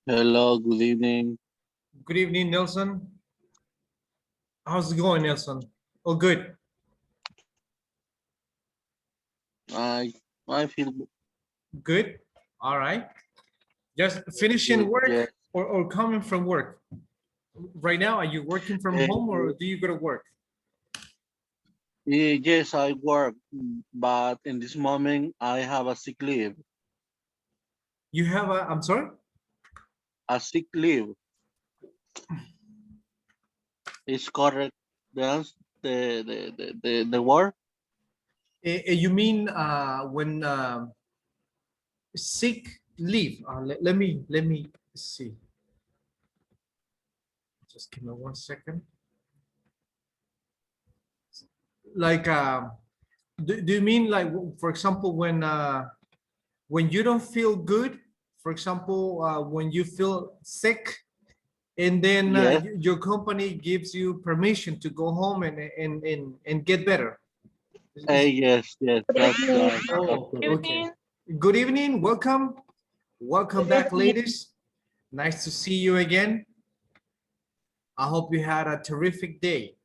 Hello, good evening. Good evening, Nelson. How's it going, Nelson? Oh, good. I I feel Good. All right. Just finishing good. work Yes. or coming from work. Right now, are you working from home or Uh, do you go to work? yes, I work, but in this moment I have a sick leave. You have a, I'm sorry? A sick leave is correct. The word. You mean when sick leave? Let me see. Just give me 1 second. Like, do you mean like, for example, when you don't feel good, for example, when you feel sick, and then Yes. your company gives you permission to go home and get better. Yes. Yes. Good evening. That's Oh, Good correct. okay. evening. Good evening. Welcome Good back, evening. ladies. Nice to see you again. I hope you had a terrific day.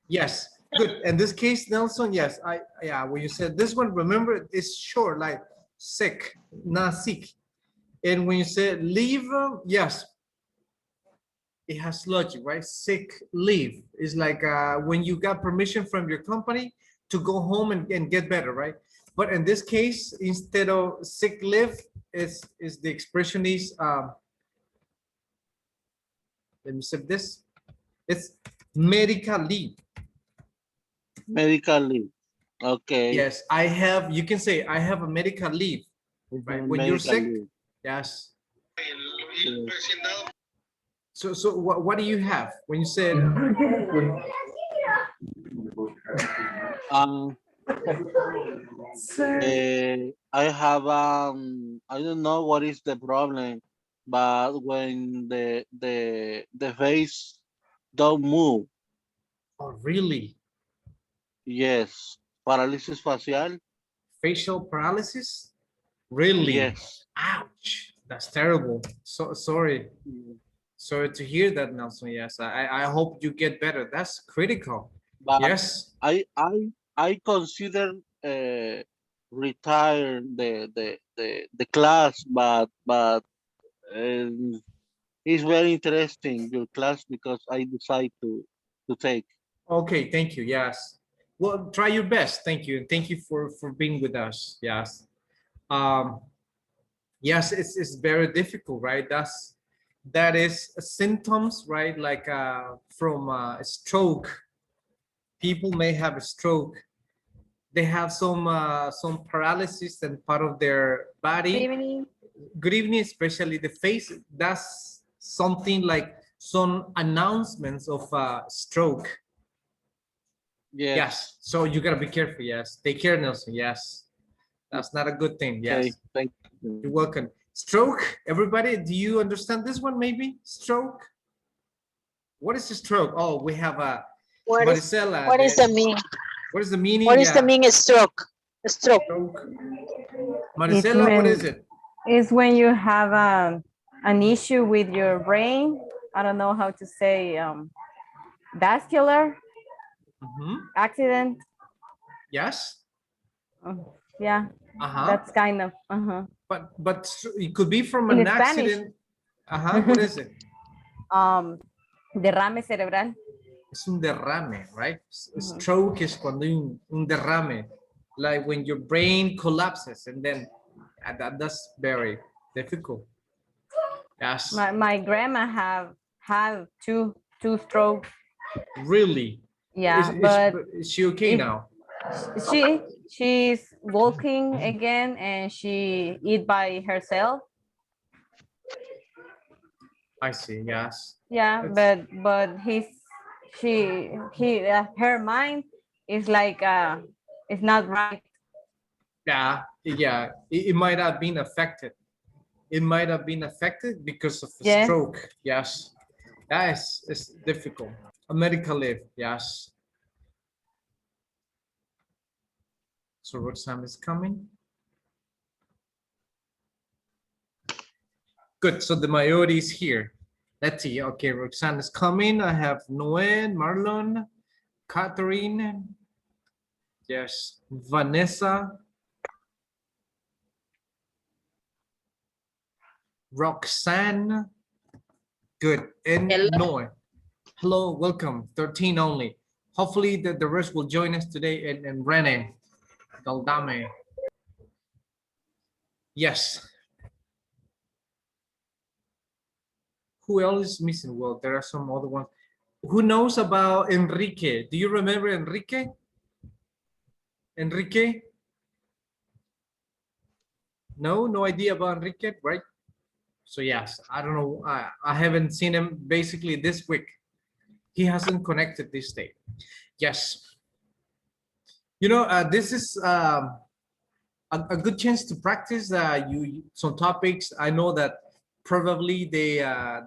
Yes, good. In this case, Nelson, yes, yeah, when you said this one, remember it's short, like sick, not sick. And when you say leave, yes, it has logic, right? Sick leave is like when you got permission from your company to go home and get better, right? But in this case, instead of sick leave, is the expression is let me say this. It's medical leave. Medical leave. Okay. Yes, I have. You can say I have a medical leave, It's right? a When you're medical sick, leave. yes. Yes. So what do you have when you said Um. I have I don't know what is the problem, but when the face don't move, oh, really? yes, paralysis facial, Facial paralysis? Really? yes. Ouch. That's terrible. So sorry. Mm. Sorry to hear that, Nelson. Yes, I hope you get better. That's critical. But Yes. I consider retire the class, but um, it's very interesting your class because I decide to take. Okay, thank you. Yes. Well, try your best. Thank you. And thank you for being with us. Yes. Um, yes, it's very difficult, right? That is symptoms, right? Like from a stroke. People may have a stroke. They have some paralysis and part of their Good body. evening. Good evening, especially the face. That's something like some announcements of stroke. Yes. Yes. So you gotta be careful. Yes. Take care, Nelson. Yes. That's not a good thing. Okay. Yes. Thank you. You're welcome. Stroke. Everybody, do you understand this one? Maybe stroke. What is a stroke? Oh, we have a What is Maricela. what is the mean? What is the meaning? What is the Yeah. mean stroke? Stroke. Stroke. It's Maricela, what is when it? it's when you have an issue with your brain. I don't know how to say vascular Mhm. accident. Yes. Yeah, Uh-huh. that's kind of But it could be from in an Spanish. accident. Uh-huh. What is it? Derrame cerebral. Es un derrame, right? Stroke is cuando hay un derrame, like when your brain collapses, and then that's very difficult. Yes, My grandma have two strokes. really. Yeah, but Is she okay if now? she's walking again and she eat by herself. I see. Yes. Yeah, It's but he her mind is like it's not right. yeah. It might have been affected. It might have been affected because of a Yes. stroke. Yes, that is difficult. A medical leave. Yes. So Roxanne is coming. Good. So the majority is here. Let's see. Okay, Roxanne is coming. I have Noel, Marlon, Catherine. Yes, Vanessa, Roxanne. Good. And Hello. Noel. Hello, welcome. 13 only. Hopefully the rest will join us today. And Rene, Galdame. Yes. Who else is missing? Well, there are some other ones. Who knows about Enrique? Do you remember Enrique? Enrique? No idea about Enrique, right? So yes, I don't know. I haven't seen him basically this week. He hasn't connected this day. Yes. You know, this is a good chance to practice some topics. I know that probably the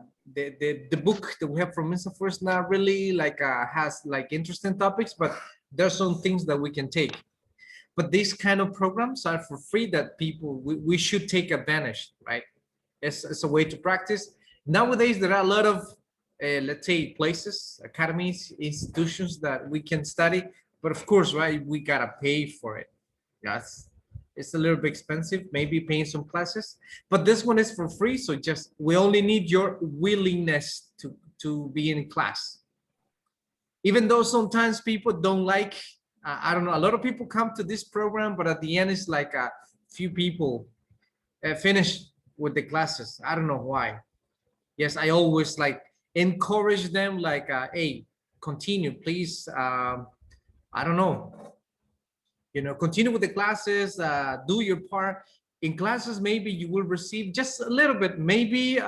book that we have from Mr. First not really like has like interesting topics, but there's some things that we can take. But these kind of programs are for free that we should take advantage, right? It's a way to practice. Nowadays, there are a lot of, let's say, places, academies, institutions that we can study. But of course, right, we gotta pay for it. Yes, it's a little bit expensive, maybe paying some classes. But this one is for free, so just we only need your willingness to be in class. Even though sometimes people don't like, I don't know, a lot of people come to this program, but at the end, it's like a few people finish with the classes. I don't know why. Yes, I always like encourage them like, hey, continue, please. I don't know, you know, continue with the classes, do your part. In classes, maybe you will receive just a little bit, maybe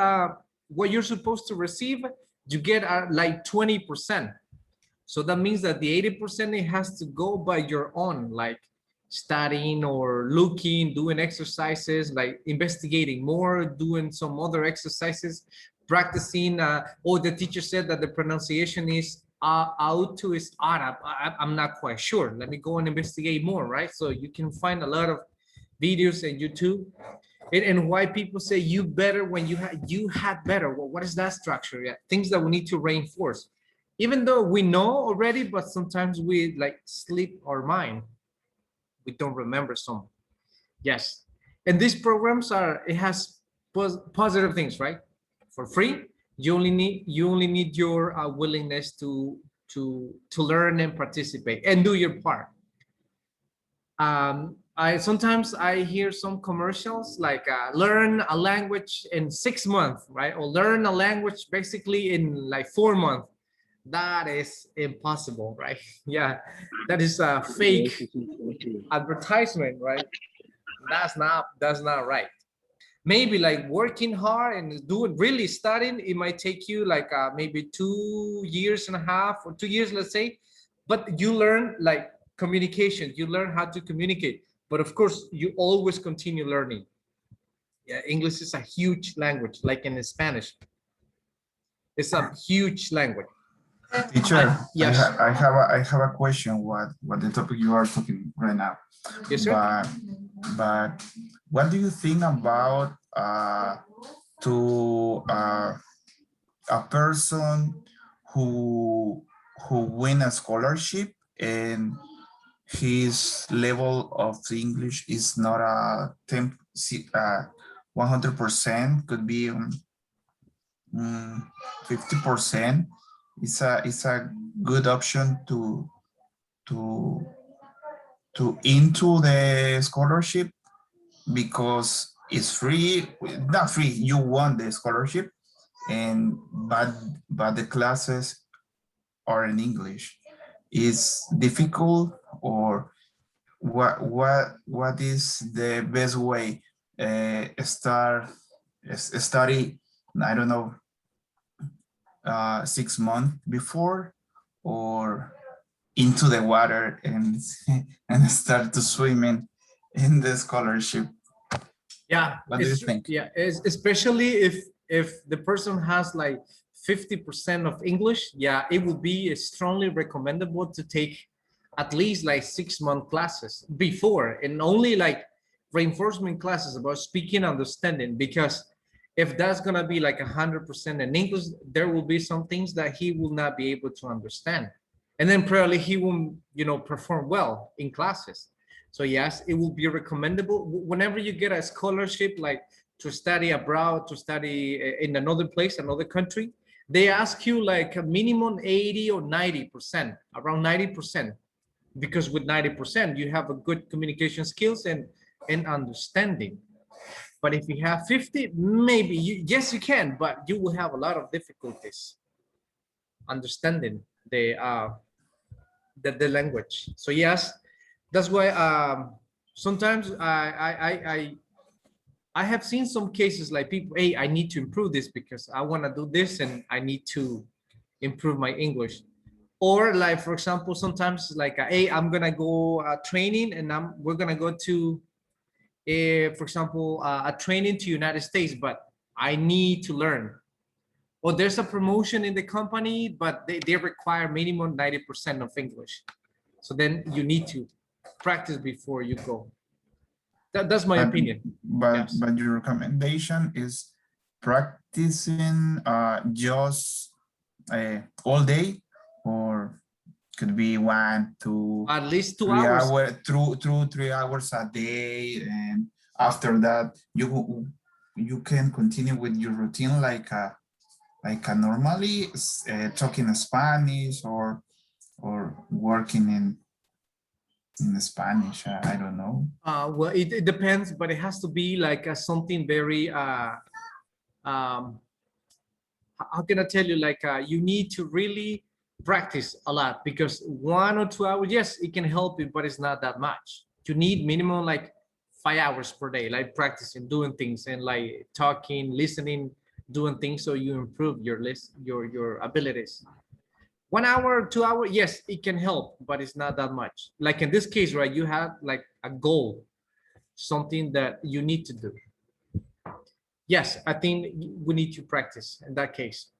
what you're supposed to receive, you get like 20%. So that means that the 80% it has to go by your own, like studying or looking, doing exercises, like investigating more, doing some other exercises, practicing. Or the teacher said that the pronunciation is auto is Arab. I'm not quite sure. Let me go and investigate more, right? So you can find a lot of videos on YouTube. And why people say you better when you had better. Well, what is that structure? Yeah, things that we need to reinforce. Even though we know already, but sometimes we like sleep our mind. We don't remember some. Yes. And these programs it has positive things, right? For free. You only need your willingness to learn and participate and do your part. I sometimes hear some commercials like learn a language in 6 months, right? Or learn a language basically in like 4 months. That is impossible, right? Yeah, that is a fake advertisement, right? That's not right. Maybe like working hard and doing really studying, it might take you like maybe 2.5 years or 2 years, let's say, but you learn like communication, you learn how to communicate, but of course you always continue learning. Yeah, English is a huge language, like in Spanish. It's a huge language. Teacher, yes. I have a question. What the topic you are talking right now? Yes, sir. But what do you think about a person who win a scholarship and his level of English is not a 100%, could be 50%. It's a good option to into the scholarship because it's free, not free, you want the scholarship, and but the classes are in English. Is difficult, or what is the best way study, I don't know, 6 months before, or into the water and and start to swimming in the scholarship? Yeah, what do you think? Yeah, especially if the person has like 50% of English, yeah, it would be strongly recommendable to take at least like 6-month classes before, and only like reinforcement classes about speaking, understanding, because If that's gonna be like 100% in English, there will be some things that he will not be able to understand. And then probably he won't, perform well in classes. So yes, it will be recommendable whenever you get a scholarship, like to study abroad, to study in another place, another country, they ask you like a minimum 80 or 90%, around 90%, because with 90%, you have a good communication skills and understanding. But if you have 50, maybe yes, you can, but you will have a lot of difficulties understanding the language. So yes, that's why sometimes I have seen some cases like people, hey, I need to improve this because I want to do this and I need to improve my English. Or like, for example, sometimes like, hey, I'm gonna go training and we're gonna go to, for example, a training to United States, but I need to learn. Or there's a promotion in the company, but they require minimum 90% of English. So then you need to practice before you go. That's my opinion. Yes. But your recommendation is practicing just all day, or could be 1, 2, At least 2 3 hours. hours, through 3 hours a day, and after that you can continue with your routine like a normally talking Spanish or working in Spanish. I don't know. Well, it depends, but it has to be like something very how can I tell you, like you need to really practice a lot, because 1 or 2 hours, yes, it can help you, but it's not that much. You need minimum like 5 hours per day, like practicing, doing things, and like talking, listening, doing things, so you improve your your abilities. 1 hour, 2 hours, yes, it can help, but it's not that much. Like in this case, right, you have like a goal, something that you need to do. Yes, I think we need to practice in that case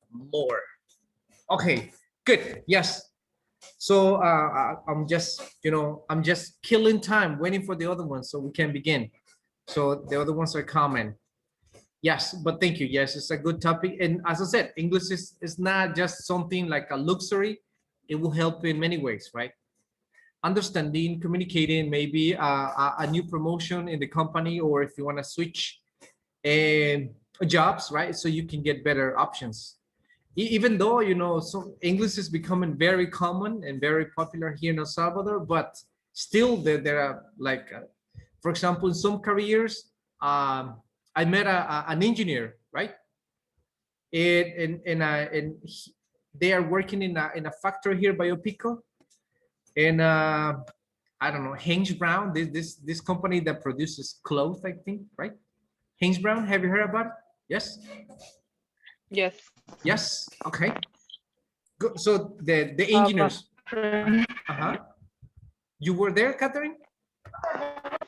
more. Okay, good. Yes. So I'm just, I'm just killing time waiting for the other ones so we can begin. So the other ones are common. Yes, but thank you. Yes, it's a good topic. And as I said, English is not just something like a luxury. It will help in many ways, right? Understanding, communicating, maybe a new promotion in the company, or if you want to switch jobs, right? So you can get better options. Even though, so English is becoming very common and very popular here in El Salvador, but still there are like, for example, in some careers, I met an engineer, right? And they are working in a factory here by Opico, and I don't know, Haynes Brown, this company that produces clothes, I think, right? Haynes Brown, have you heard about it? Yes. Yes. Yes. Okay. Good. So the engineers. You were there, Catherine?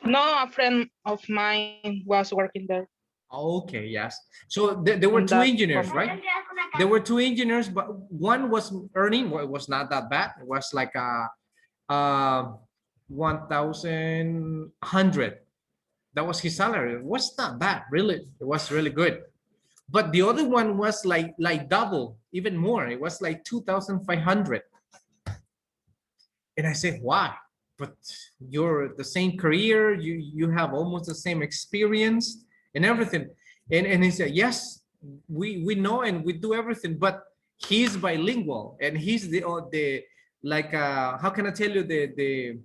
No, a friend of mine was working there. Okay. Yes. So there were in two that engineers, company. right? There were two engineers, but one was earning. Well, it was not that bad. It was like a 1,100. That was his salary. It was not bad, really. It was really good. But the other one was like double, even more. It was like 2,500. And I said, why? But you're the same career, you have almost the same experience and everything. And he said, yes, we know and we do everything, but he's bilingual and he's the like how can I tell you, the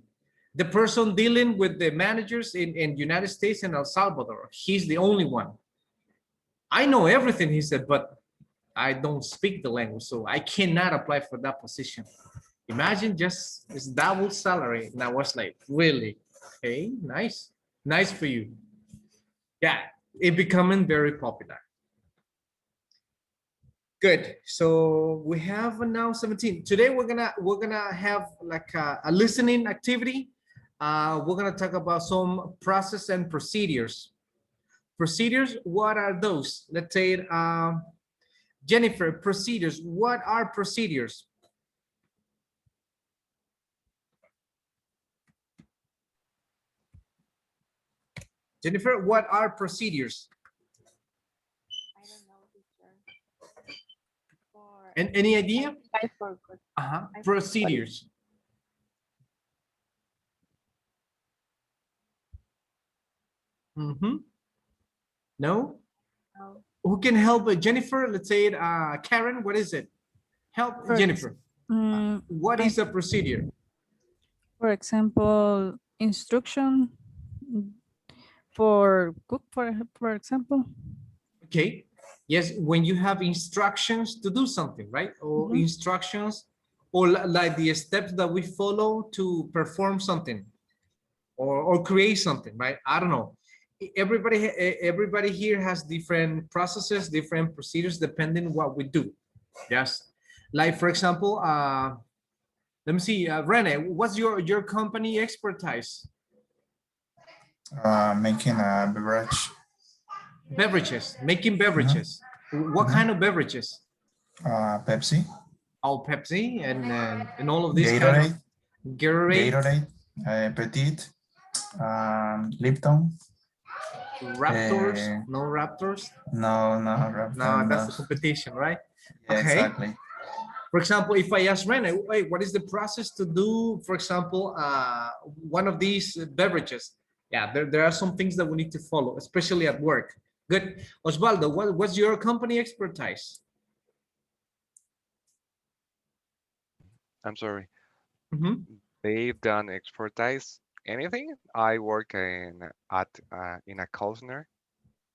person dealing with the managers in United States and El Salvador. He's the only one. I know everything, he said, but I don't speak the language, so I cannot apply for that position. Imagine just this double salary. And I was like, really? Okay, nice. Nice for you. Yeah, it becoming very popular. Good. So we have now 17. Today we're gonna have like a listening activity. We're gonna talk about some process and procedures. Procedures, what are those? Let's say, Jennifer, procedures. What are procedures? Jennifer, what are procedures? And any idea? I forgot. Procedures. No? No. Who can help Jennifer? Let's say it, Karen, what is it? Help For Jennifer. What I- is a procedure? for example, instruction for cook, for example. Okay. Yes, when you have instructions to do something, right? Or Mhm. instructions, or like the steps that we follow to perform something, or create something, right? I don't know. Everybody here has different processes, different procedures, depending what we do. Yes. Like for example, let me see, Rene, what's your company expertise? Making a beverage. Beverages, making beverages. What kind of beverages? Pepsi. Oh, Pepsi and all of these kind Gatorade. of Gatorade, Gatorade. Petite. Lipton. Raptors, no Raptors. No, No, that's the no. competition, right? Yeah, Okay. exactly. For example, if I ask Rene, wait, what is the process to do, for example, one of these beverages? Yeah, there are some things that we need to follow, especially at work. Good. Osvaldo, what's your company expertise? I'm sorry. Mhm. They've done expertise anything. I work in a call center,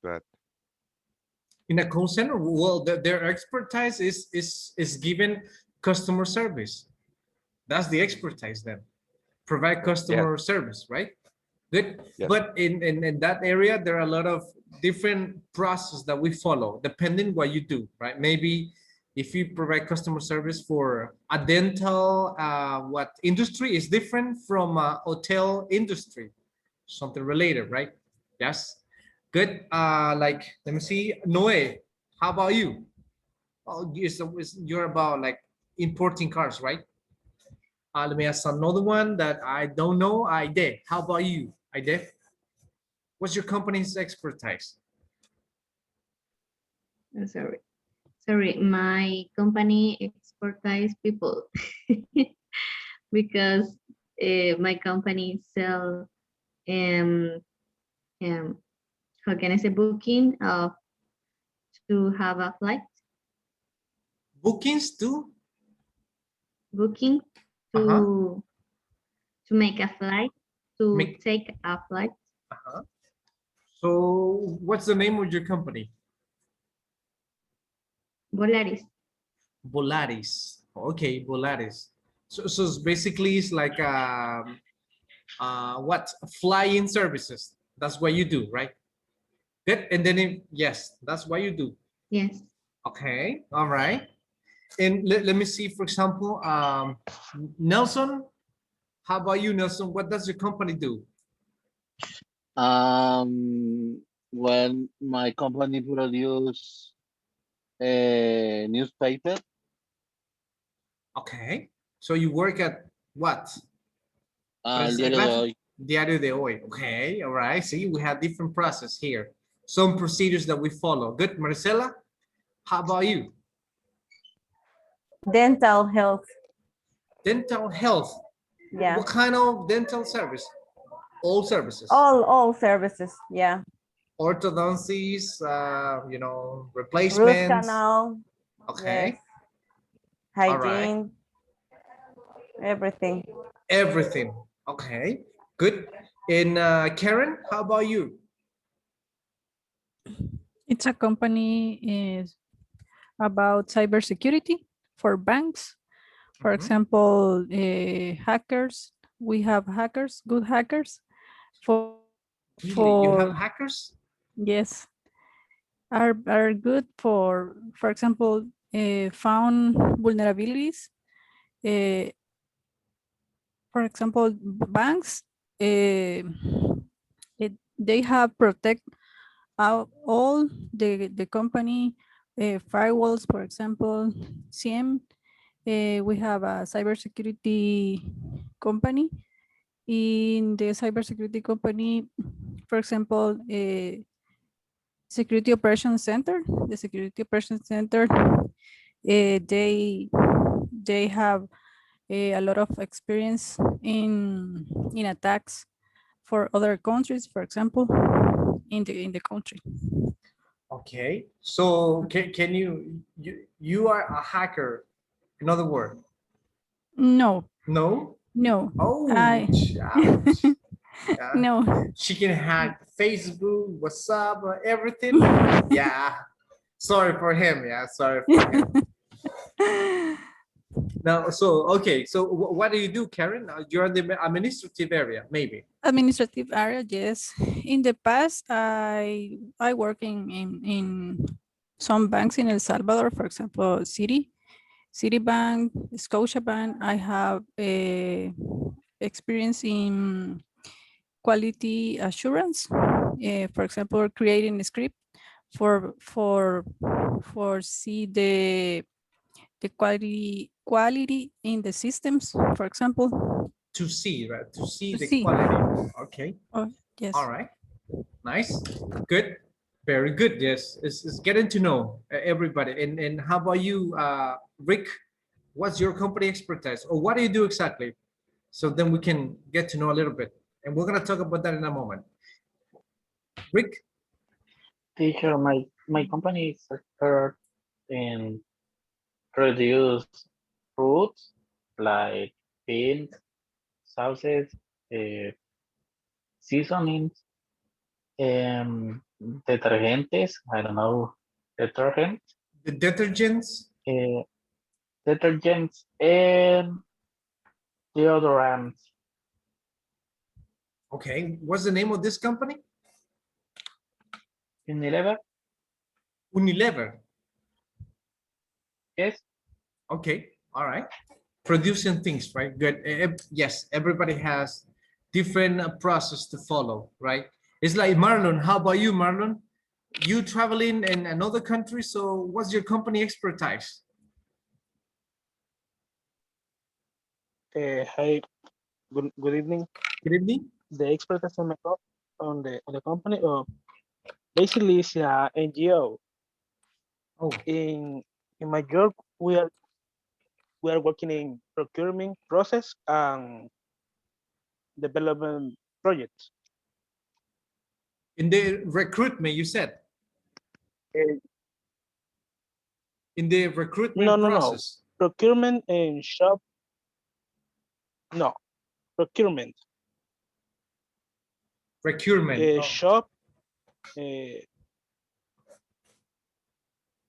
but In a call center, well, their expertise is given customer service. That's the expertise then. Provide yeah, customer service, right? Good. yes, But in that area, there are a lot of different processes that we follow, depending what you do, right? Maybe if you provide customer service for a dental, what industry is different from a hotel industry, something related, right? Yes. Good. Like, let me see, Noe, how about you? Oh, you're about like importing cars, right? Let me ask another one that I don't know. Aide, how about you? Aide, what's your company's expertise? I'm sorry. Sorry, my company expertise people because my company sell um, um how can I say booking of to have a flight Bookings too? booking Uh-huh. to make a flight to Make, take a flight. uh-huh. So what's the name of your company? Volaris. Volaris. Okay, Volaris. So it's basically it's like what flying services. That's what you do, right? Good. And then yes, that's what you do. Yes. Okay. All right. And let me see, for example, Nelson, how about you, Nelson? What does your company do? When my company produce a newspaper, Okay. So you work at what? el Prensa diario de gráfica? hoy. Diario de hoy. Okay. All right. See, we have different process here. Some procedures that we follow. Good. Marcela, how about you? Dental health. Dental health. Yeah. What kind of dental service? All services. All services. Yeah. Orthodoncies, you know, Root replacements. canal. Okay. Yes. All right. Hygiene. Everything. Everything. Okay. Good. And Karen, how about you? It's a company is about cybersecurity for banks. For Mhm. example, hackers. We have hackers, good hackers. Really, you have For hackers? yes, are good for example, found vulnerabilities. Uh, for example, banks. They have protect all the company firewalls, for example, CM. We have a cybersecurity company. In the cybersecurity company, for example, security operations center. The security operations center they have a lot of experience in attacks for other countries, for example, in the country. Okay, so can you are a hacker, in other words? No, No? no, I Ouch, ouch. Yeah. no. She can hack Facebook, WhatsApp, everything. Yeah. Sorry for him. Yeah, sorry for him. Now, so okay, so what do you do, Karen? You're in the administrative area, maybe. Administrative area, yes. In the past, I work in some banks in El Salvador, for example, Citibank, Scotiabank. I have a experience in quality assurance. For example, creating a script for see the quality in the systems, for example. To see, right? To see To the see. quality. Okay. Oh, yes. All right. Nice. Good. Very good. Yes. It's getting to know everybody. And how about you, Rick? What's your company expertise, or what do you do exactly? So then we can get to know a little bit. And we're gonna talk about that in a moment. Rick? Teacher, my company is expert in produce fruits like beans, sauces, uh, seasonings, detergentes. I don't know, detergent, The detergents? uh, detergents, and deodorants. Okay. What's the name of this company? Unilever, Unilever. yes. Okay. All right. Producing things, right? Good. Yes, everybody has different process to follow, right? It's like Marlon. How about you, Marlon? You traveling in another country, so what's your company expertise? Hi, good evening. Good evening. The expertise on on the company basically is a NGO. Oh, In my job, we are working in procurement process and development projects. in the recruitment, you said. Uh, In the no, recruitment no, no. process. Procurement and shop. No, procurement. Procurement. Oh, Shop. Uh,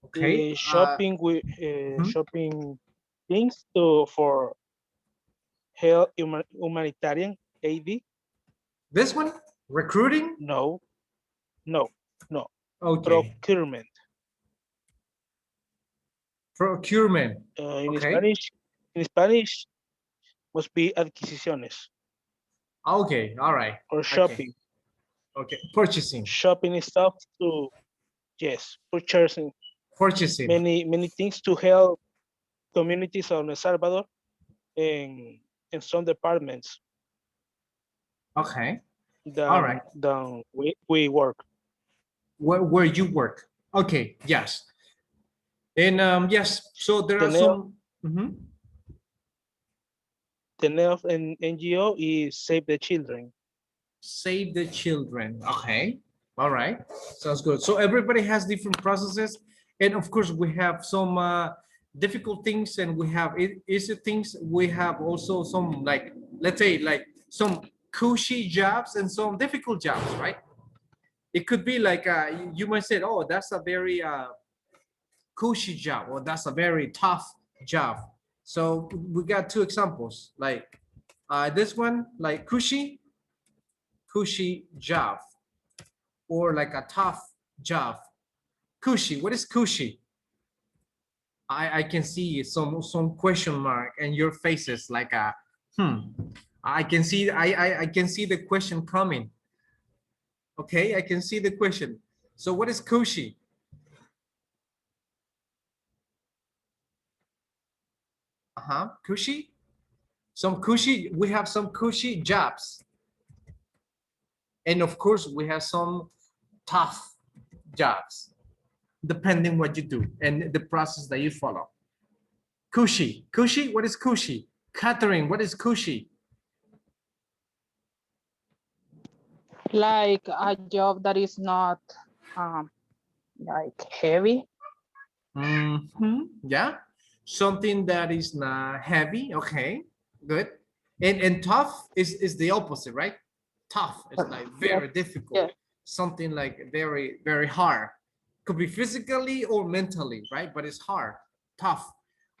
okay. Shopping with Mhm. shopping things to for health humanitarian aid. This one, recruiting. No, no, no. Okay. Procurement. Procurement. In Okay. Spanish must be adquisiciones Okay. All right. or Okay. shopping. Okay. Purchasing. Shopping stuff to, yes, purchasing Purchasing. many things to help communities on El Salvador in some departments Okay. All right. than we work. Where you work. Okay. Yes. And yes, so there The are name some. Mhm. the name of an NGO is Save the Children. Save the children. Okay. All right. Sounds good. So everybody has different processes. And of course, we have some difficult things and we have easy things. We have also some, like, let's say, like some cushy jobs and some difficult jobs, right? It could be like, you might say, oh, that's a very cushy job, or that's a very tough job. So we got two examples, like this one, like cushy job, or like a tough job. Cushy, what is cushy? I can see some question mark and your faces, like a I can see I can see the question coming. Okay, I can see the question. So what is cushy? Cushy. Some cushy. We have some cushy jobs, and of course we have some tough jobs, depending what you do and the process that you follow. Cushy. Cushy, what is cushy? Catherine, what is cushy? Like a job that is not like heavy. Yeah, something that is not heavy. Okay, good. And tough is the opposite, right? Tough is like very difficult. Yes. Something like very hard. Could be physically or mentally, right? But it's hard, tough.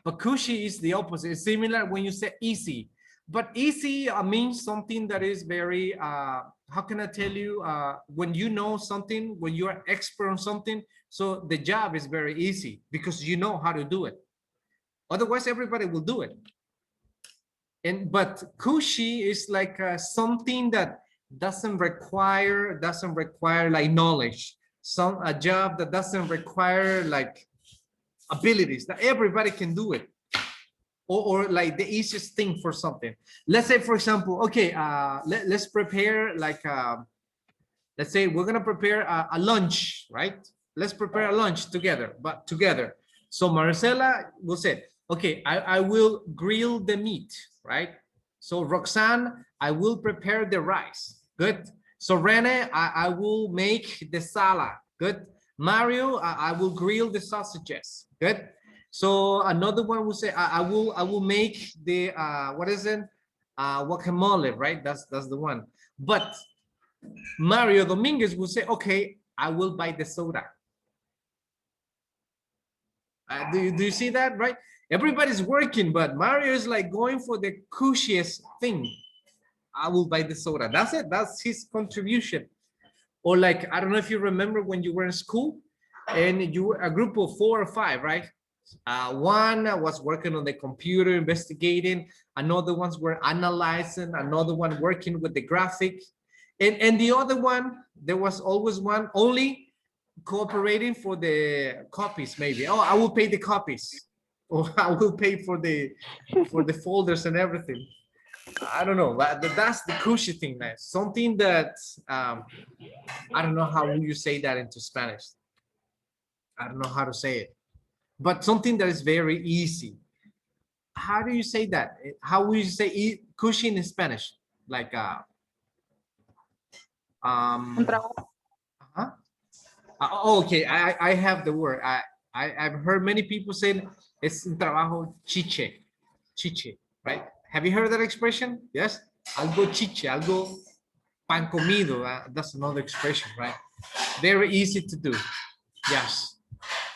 But cushy is the opposite. It's similar when you say easy. But easy means something that is very, how can I tell you? When you know something, when you are expert on something, so the job is very easy because you know how to do it. Otherwise, everybody will do it. But cushy is like something that doesn't require like knowledge. A job that doesn't require like abilities, that everybody can do it. Or like the easiest thing for something. Let's say, for example, okay, let's prepare like, let's say we're gonna prepare a lunch, right? Let's prepare a lunch together, but together. So Marcela will say, okay, I will grill the meat, right? So Roxanne, I will prepare the rice. Good. So Rene, I will make the salad. Good. Mario, I will grill the sausages. Good. So another one will say, I will make the what is it? Guacamole, right? That's the one. But Mario Dominguez will say, okay, I will buy the soda. Do you see that, right? Everybody's working, but Mario is like going for the cushiest thing. I will buy the soda. That's it. That's his contribution. Or like, I don't know if you remember when you were in school and you were a group of 4 or 5, right? One was working on the computer, investigating. Another ones were analyzing. Another one working with the graphic. And the other one, there was always one only cooperating for the copies, maybe. Oh, I will pay the copies. Or I will pay for the folders and everything. I don't know, but that's the cushy thing, man. Something that I don't know how you say that into Spanish. I don't know how to say it, but something that is very easy. How do you say that? How would you say cushy in Spanish? Like Un trabajo. uh-huh. Okay, I have the word. I've heard many people say it's un trabajo chiche, right? Have you heard that expression? Yes, algo chiche, algo pan comido. That's another expression, right? Very easy to do. Yes.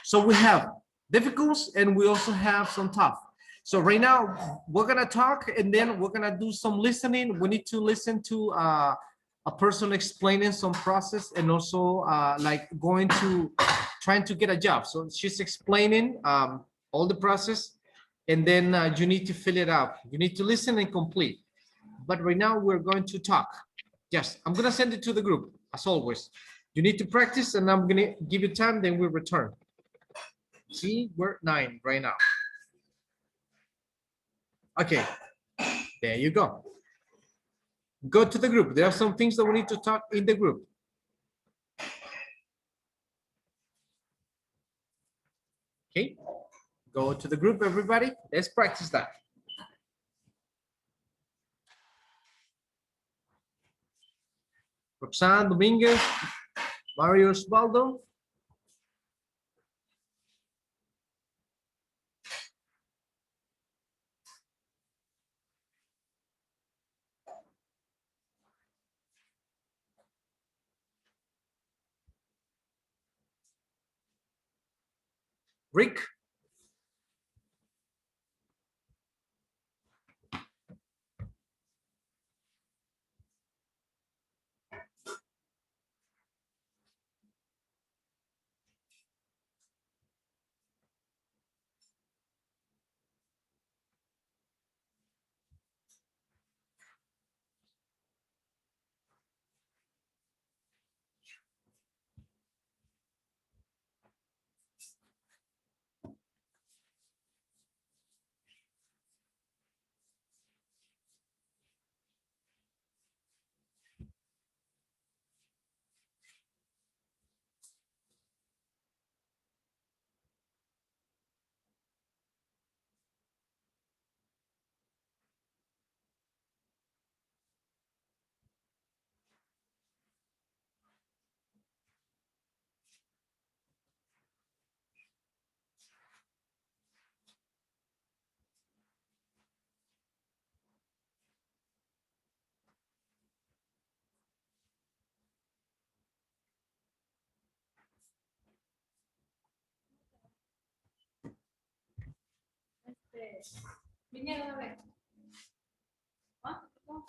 So we have difficult and we also have some tough. So right now we're gonna talk and then we're gonna do some listening. We need to listen to a person explaining some process and also like going to trying to get a job. So she's explaining all the process and then you need to fill it out. You need to listen and complete. But right now we're going to talk. Yes, I'm gonna send it to the group as always. You need to practice and I'm gonna give you time, then we return. See, we're 9 right now. Okay, there you go. Go to the group. There are some things that we need to talk in the group. Okay, go to the group, everybody. Let's practice that. Roxanne Dominguez, Mario Osvaldo. Rick. Vinieron a ver. ¿Ah? No.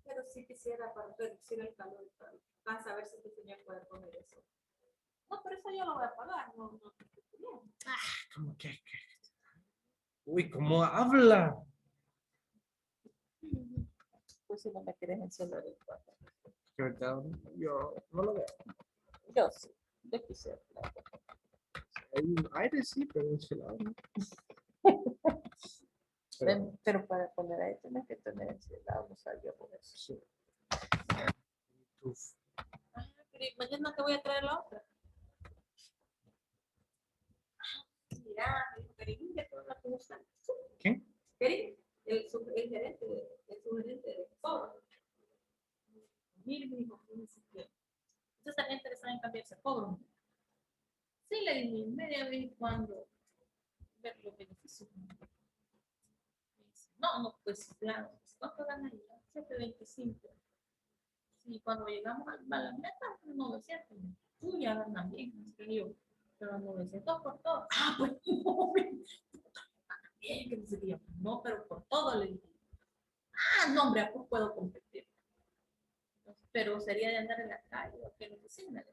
Pero sí quisiera para reducir el calor y para alcanzar a ver si tu señor puede poner eso. No, pero eso yo lo voy a pagar. No, no, no. ¿Cómo que? Uy, ¿cómo habla? Pues si no me quieres encender el cuarto. Yo no lo veo. Yo sí, yo quisiera. Hay un aire, sí, pero enchilado, ¿no? Pero para poner ahí tienes que tener ansiedad, no sabía por eso. Sí. Pero mañana te voy a traer la otra. Mira, me dijo Karim que tú no la usas. ¿Quién? Karim, el gerente, el subgerente de todo. Mire, me dijo, fíjese que usted estaría interesado en cambiarse a cobro. Sí, le dije, media vez cuando ver los beneficios. No, no, pues claro, ¿cuánto gana ella? 725. Sí, cuando llegamos a la meta, 900. Tú ya ganas bien, yo, pero 900 por todo. Ah, pues no, bien, que dice que yo, no, pero por todo le dije. Ah, no, hombre, pues puedo competir. Pero sería de andar en la calle o que en la oficina.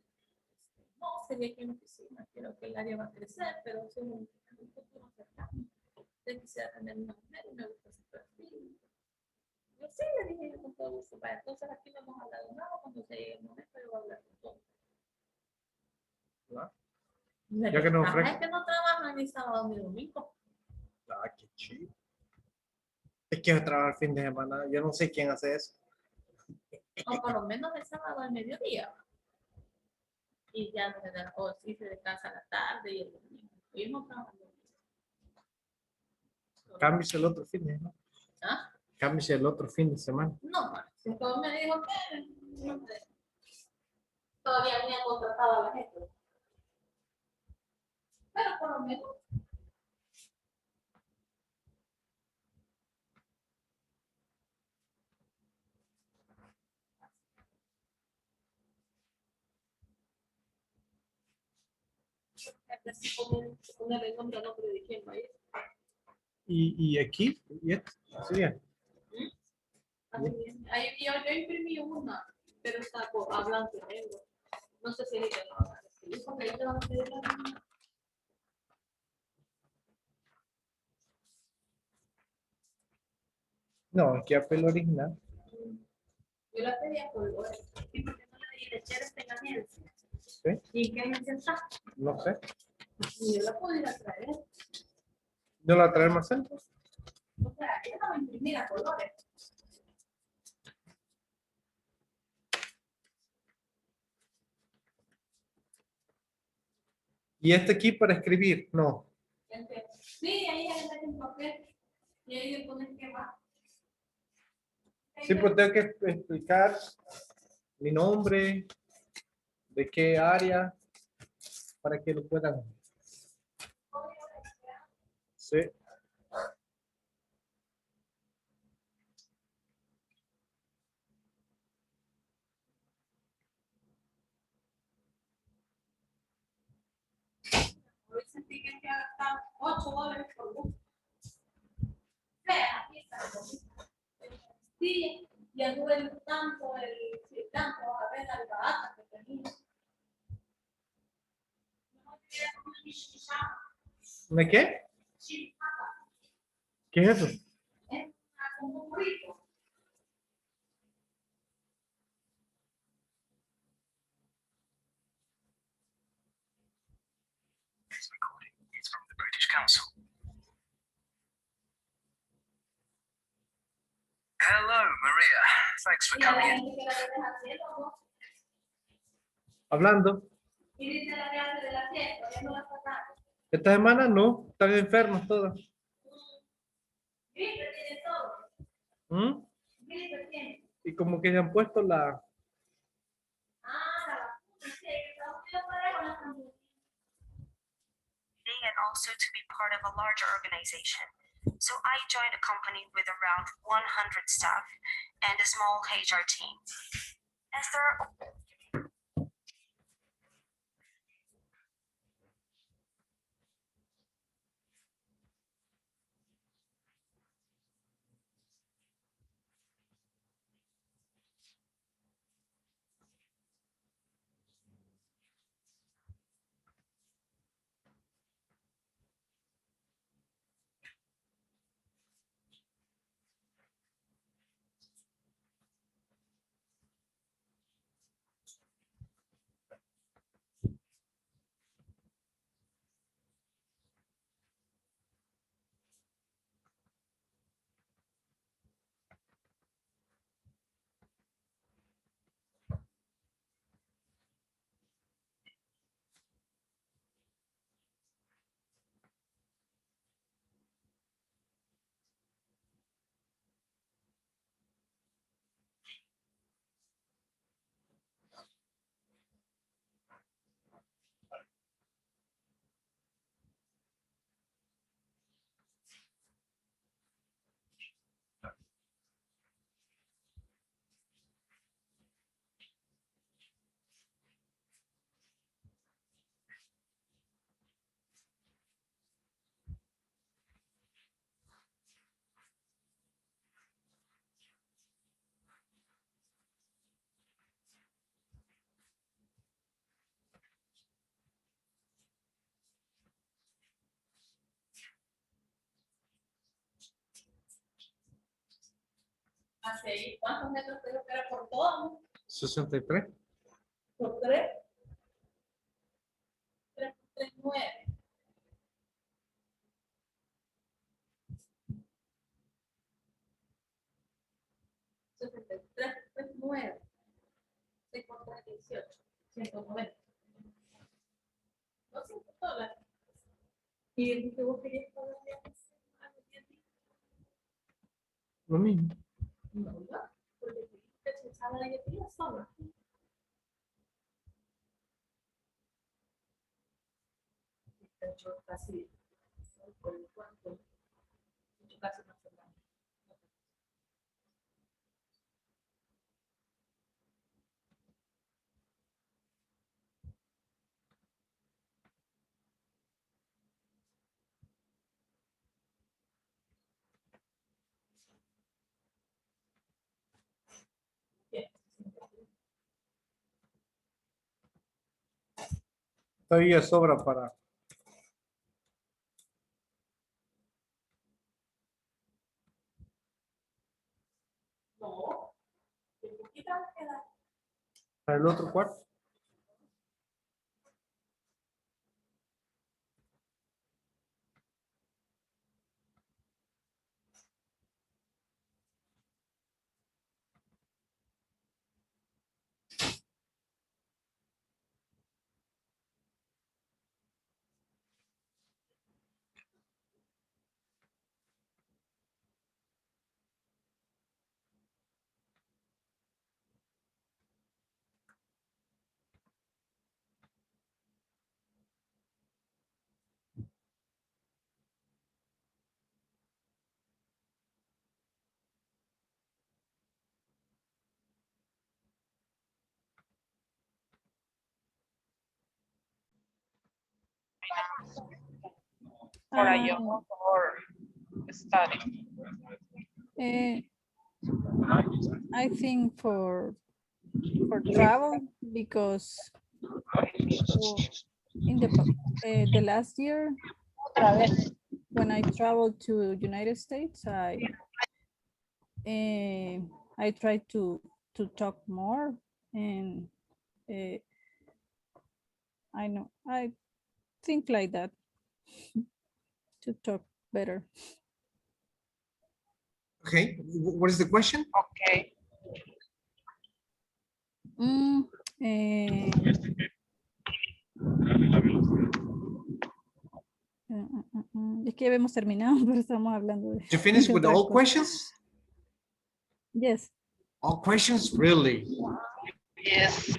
No, sería que en la oficina. Creo que el área va a crecer, pero es un futuro cercano. Yo quisiera tener una mujer y me gusta ese perfil. Yo sí, le dije yo con todo gusto. Vaya, entonces aquí no hemos hablado nada. Cuando se llegue el momento, yo voy a hablar con todo. Ya que nos Es ofrece. que no trabajan ni sábado ni domingo. Ah, qué chido. Es que trabajar fin de semana. Yo no sé quién hace eso. O por lo menos el sábado al mediodía. Y ya no se da, o sí se descansa a la tarde y el domingo. Ellos no trabajan. Cámbiese el otro fin de semana. ¿Ah? Cámbiese el otro fin de semana. No, si todo me dijo que no sé, todavía ni han contratado a la gente. Pero por lo menos. Poner el nombre de quién va a ir. Y aquí, y esto, sería. Ahí yo imprimí una, pero está hablando de negro. No sé si ella lo va a escribir, porque ella le va a pedir la misma. No, aquí apelo original. Yo la pedí a colores. ¿Y por qué no le di lecheras en la agencia? ¿Sí? ¿Y qué agencia está? No sé. Y yo la puedo ir a traer. ¿No la traer más centro? O sea, ella la va a imprimir a colores. ¿Y este aquí para escribir? No. Sí, ahí hay un papel. Y ahí le pones que va. Sí, pues tengo que explicar mi nombre, de qué área, para que lo puedan. Sí. Hoy sentí que gastar $8 por gusto. Vea, aquí está. Sí, y anduve tanto a ver la barata que tenía. ¿De qué? ¿Qué es eso? Es como un burrito. Hello, Maria. Thanks for Y a la coming in. gente que la deja haciendo, ¿no? Hablando. Y dice la clase de la fiesta, ya no la sacaron. Esta semana no, están enfermos todas. Gripe tiene todo. ¿Mm? Gripe tiene. Y como que se han puesto la... Ah, la vacuna, sí, que está usted para con la pandemia. And also to be part of a larger organization. So I joined a company with around 100 staff and a small HR team. As there are Hacia ahí, ¿cuántos metros creo que era por todo? 63. Por 3. 3 por 3, 9. 63 por 3, 9. 6 por 3, 18. 190. $200. Y el que vos querías pagar Lo mismo. no, ¿verdad? Porque te echaba la guillotina sola. Yo casi, por el cuarto, yo casi no sé nada. Todavía sobra para. No, ¿qué poquita queda? Para el otro cuarto. For a Ah, job or study. eh, I think for travel because well, in the last year when I traveled to United States, I tried to talk more and uh, I think like that to talk better. Okay. What is the question? Okay. Eh, Es que habíamos terminado, pero estamos hablando de, You finished de with otras all cosas. questions? Yes. All questions? Really? Yes.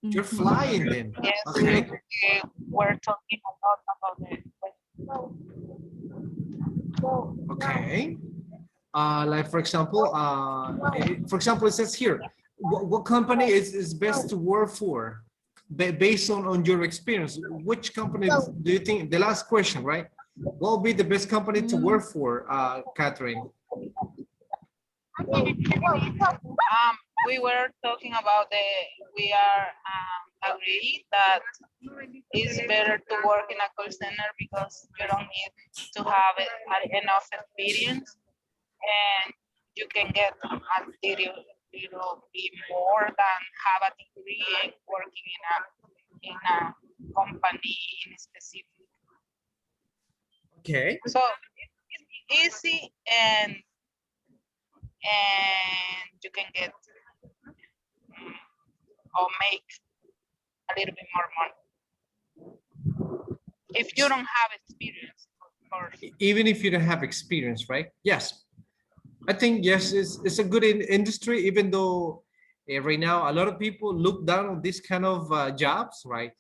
You're flying then. Yes. Okay. We're talking about the. Okay. Like for example, it says here, what company is best to work for? Based on your experience, which company do you think, the last question, right? What will be the best company to work for, Catherine? We were talking about we are agree that it's better to work in a call center because you don't need to have enough experience and you can get a little bit more than have a degree and working in a company in specific. Okay. So it's easy and you can get or make a little bit more money if you don't have experience, of course. Even if you don't have experience, right? Yes. I think, yes, it's a good industry, even though right now a lot of people look down on this kind of jobs, right?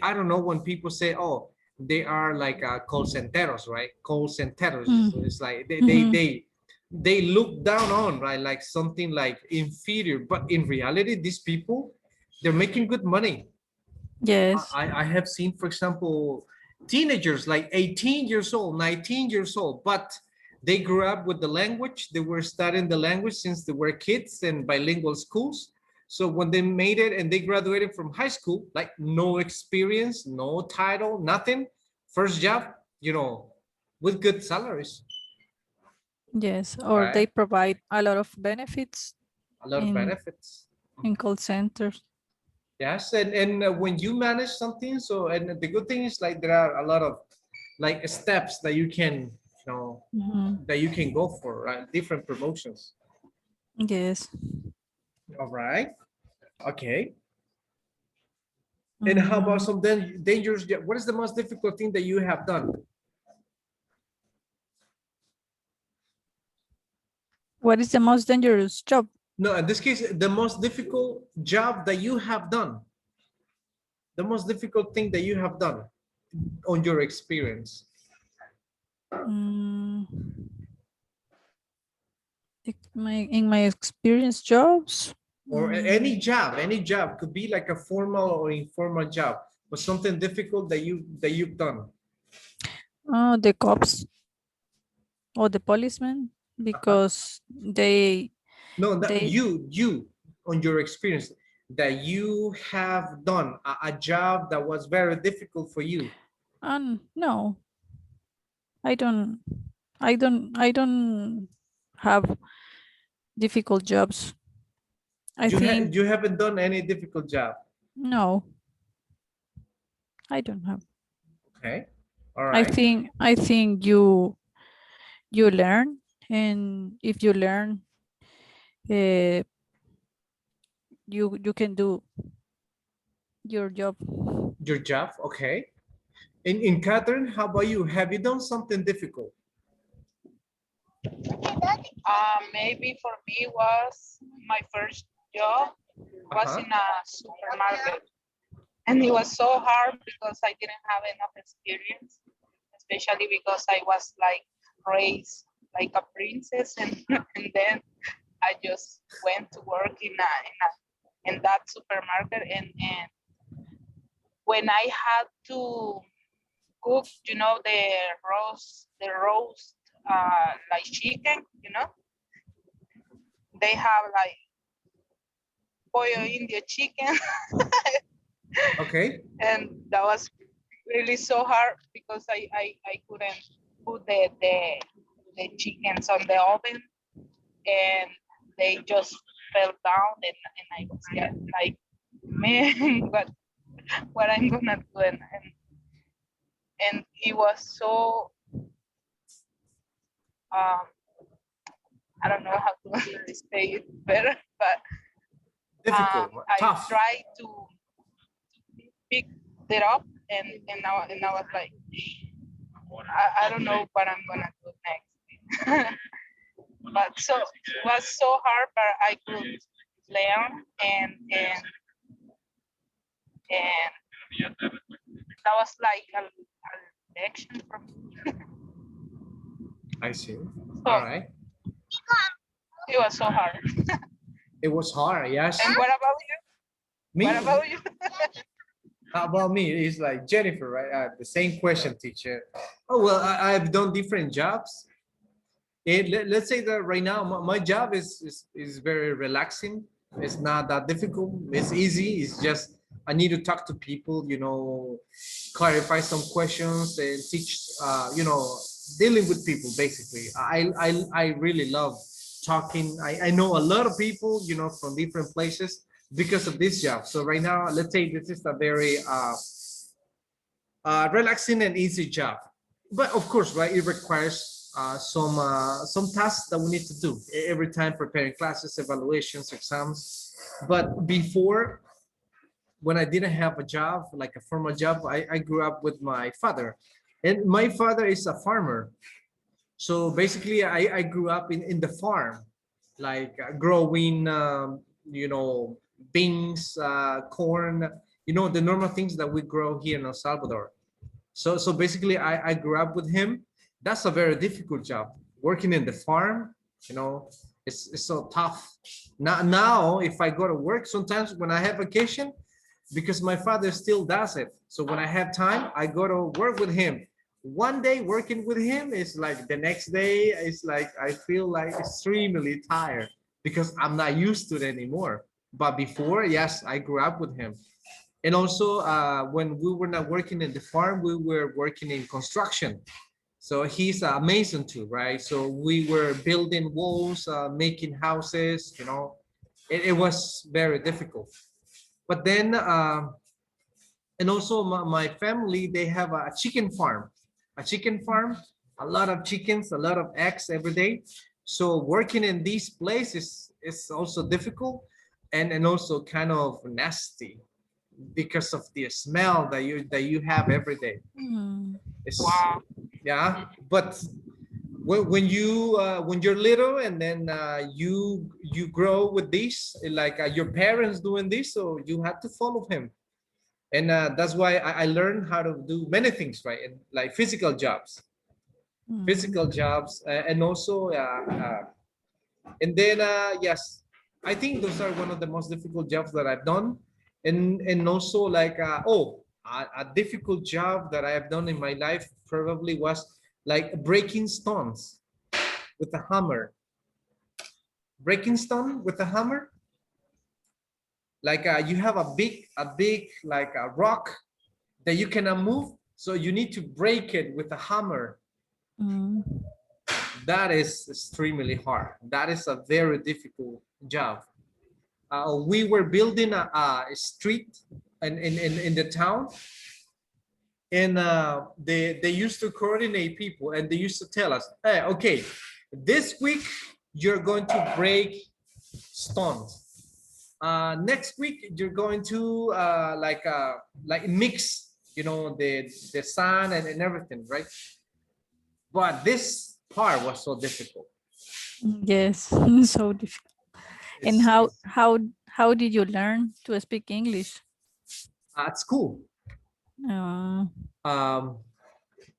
I don't know, when people say, oh, they are like call centeros, right? Call centeros. So it's like they look down on, right? Like something like inferior, but in reality, these people, they're making good money. Yes. I have seen, for example, teenagers like 18 years old, 19 years old, but they grew up with the language. They were studying the language since they were kids in bilingual schools. So when they made it and they graduated from high school, like no experience, no title, nothing, first job, with good salaries. Yes, or right? they provide a lot of benefits A lot of benefits. in call centers. Yes, and when you manage something, so and the good thing is like there are a lot of like steps that you can, Mhm. that you can go for, right? Different promotions. Yes. All right. Okay. And how about some dangerous? What is the most difficult thing that you have done? What is the most dangerous job? No, in this case, the most difficult job that you have done. The most difficult thing that you have done on your experience. Mm, in my experience jobs. Or any job could be like a formal or informal job, but something difficult that you've done. Oh, the cops or the policemen because they No, that they you on your experience that you have done a job that was very difficult for you. no, I don't have difficult jobs. I think You haven't done any difficult job. no, I don't have. Okay. All I right. think I think you learn, and if you learn, uh, you can do your job. Your job. Okay. In Catherine, how about you? Have you done something difficult? Maybe for me was my first job was in a supermarket, and it was so hard because I didn't have enough experience, especially because I was like raised like a princess, and and then I just went to work in that supermarket, and when I had to cook, the roast like chicken, they have like pollo India chicken, Okay. and that was really so hard because I couldn't put the chickens on the oven, and they just fell down, and I was like, man, what I'm gonna do, and it was so um, I don't know how to say it better, but Difficult. I Tough. tried to pick it up, and I was like, I don't know what I'm gonna do next. But so it was so hard, but I could learn, and that was like a lection for me. I see. So All right. it was so hard. It was hard. Yes. And what about you? Me? What about you? How about me? It's like Jennifer, right? The same question, teacher. Oh, well, I've done different jobs. Let's say that right now, my job is very relaxing. It's not that difficult. It's easy. It's just I need to talk to people, clarify some questions and teach, dealing with people, basically. I really love talking. I know a lot of people, from different places because of this job. So right now, let's say this is a very relaxing and easy job. But of course, right, it requires some tasks that we need to do every time preparing classes, evaluations, exams. But before, when I didn't have a job, like a formal job, I grew up with my father. And my father is a farmer. So basically, I grew up in the farm, like growing, beans, corn, the normal things that we grow here in El Salvador. So basically, I grew up with him. That's a very difficult job. Working in the farm, it's so tough. Now, if I go to work, sometimes when I have vacation, because my father still does it. So when I have time, I go to work with him. One day working with him is like the next day is like I feel like extremely tired because I'm not used to it anymore. But before, yes, I grew up with him. And also when we were not working in the farm, we were working in construction. So he's a mason too, right? So we were building walls, making houses, you know, it was very difficult. But then, and also my family, they have a chicken farm, a lot of chickens, a lot of eggs every day. So working in these places is also difficult and also kind of nasty because of the smell that you have every day. Mm. It's, Wow. yeah, but when you're little and then you grow with this, like your parents doing this, so you have to follow him. And that's why I learned how to do many things, right? And like physical jobs, and also and then yes, I think those are one of the most difficult jobs that I've done. And also like a difficult job that I have done in my life probably was like breaking stones with a hammer. Breaking stone with a hammer, like you have a big like a rock that you cannot move, so you need to break it with a hammer. Mm. That is extremely hard. That is a very difficult job. We were building a street in the town, and they used to coordinate people, and they used to tell us, hey, okay, this week you're going to break stones. Next week you're going to like mix, you know, the sand and everything, right? But this part was so difficult. Yes, so difficult. And It's, how did you learn to speak English? at school. Uh, Um,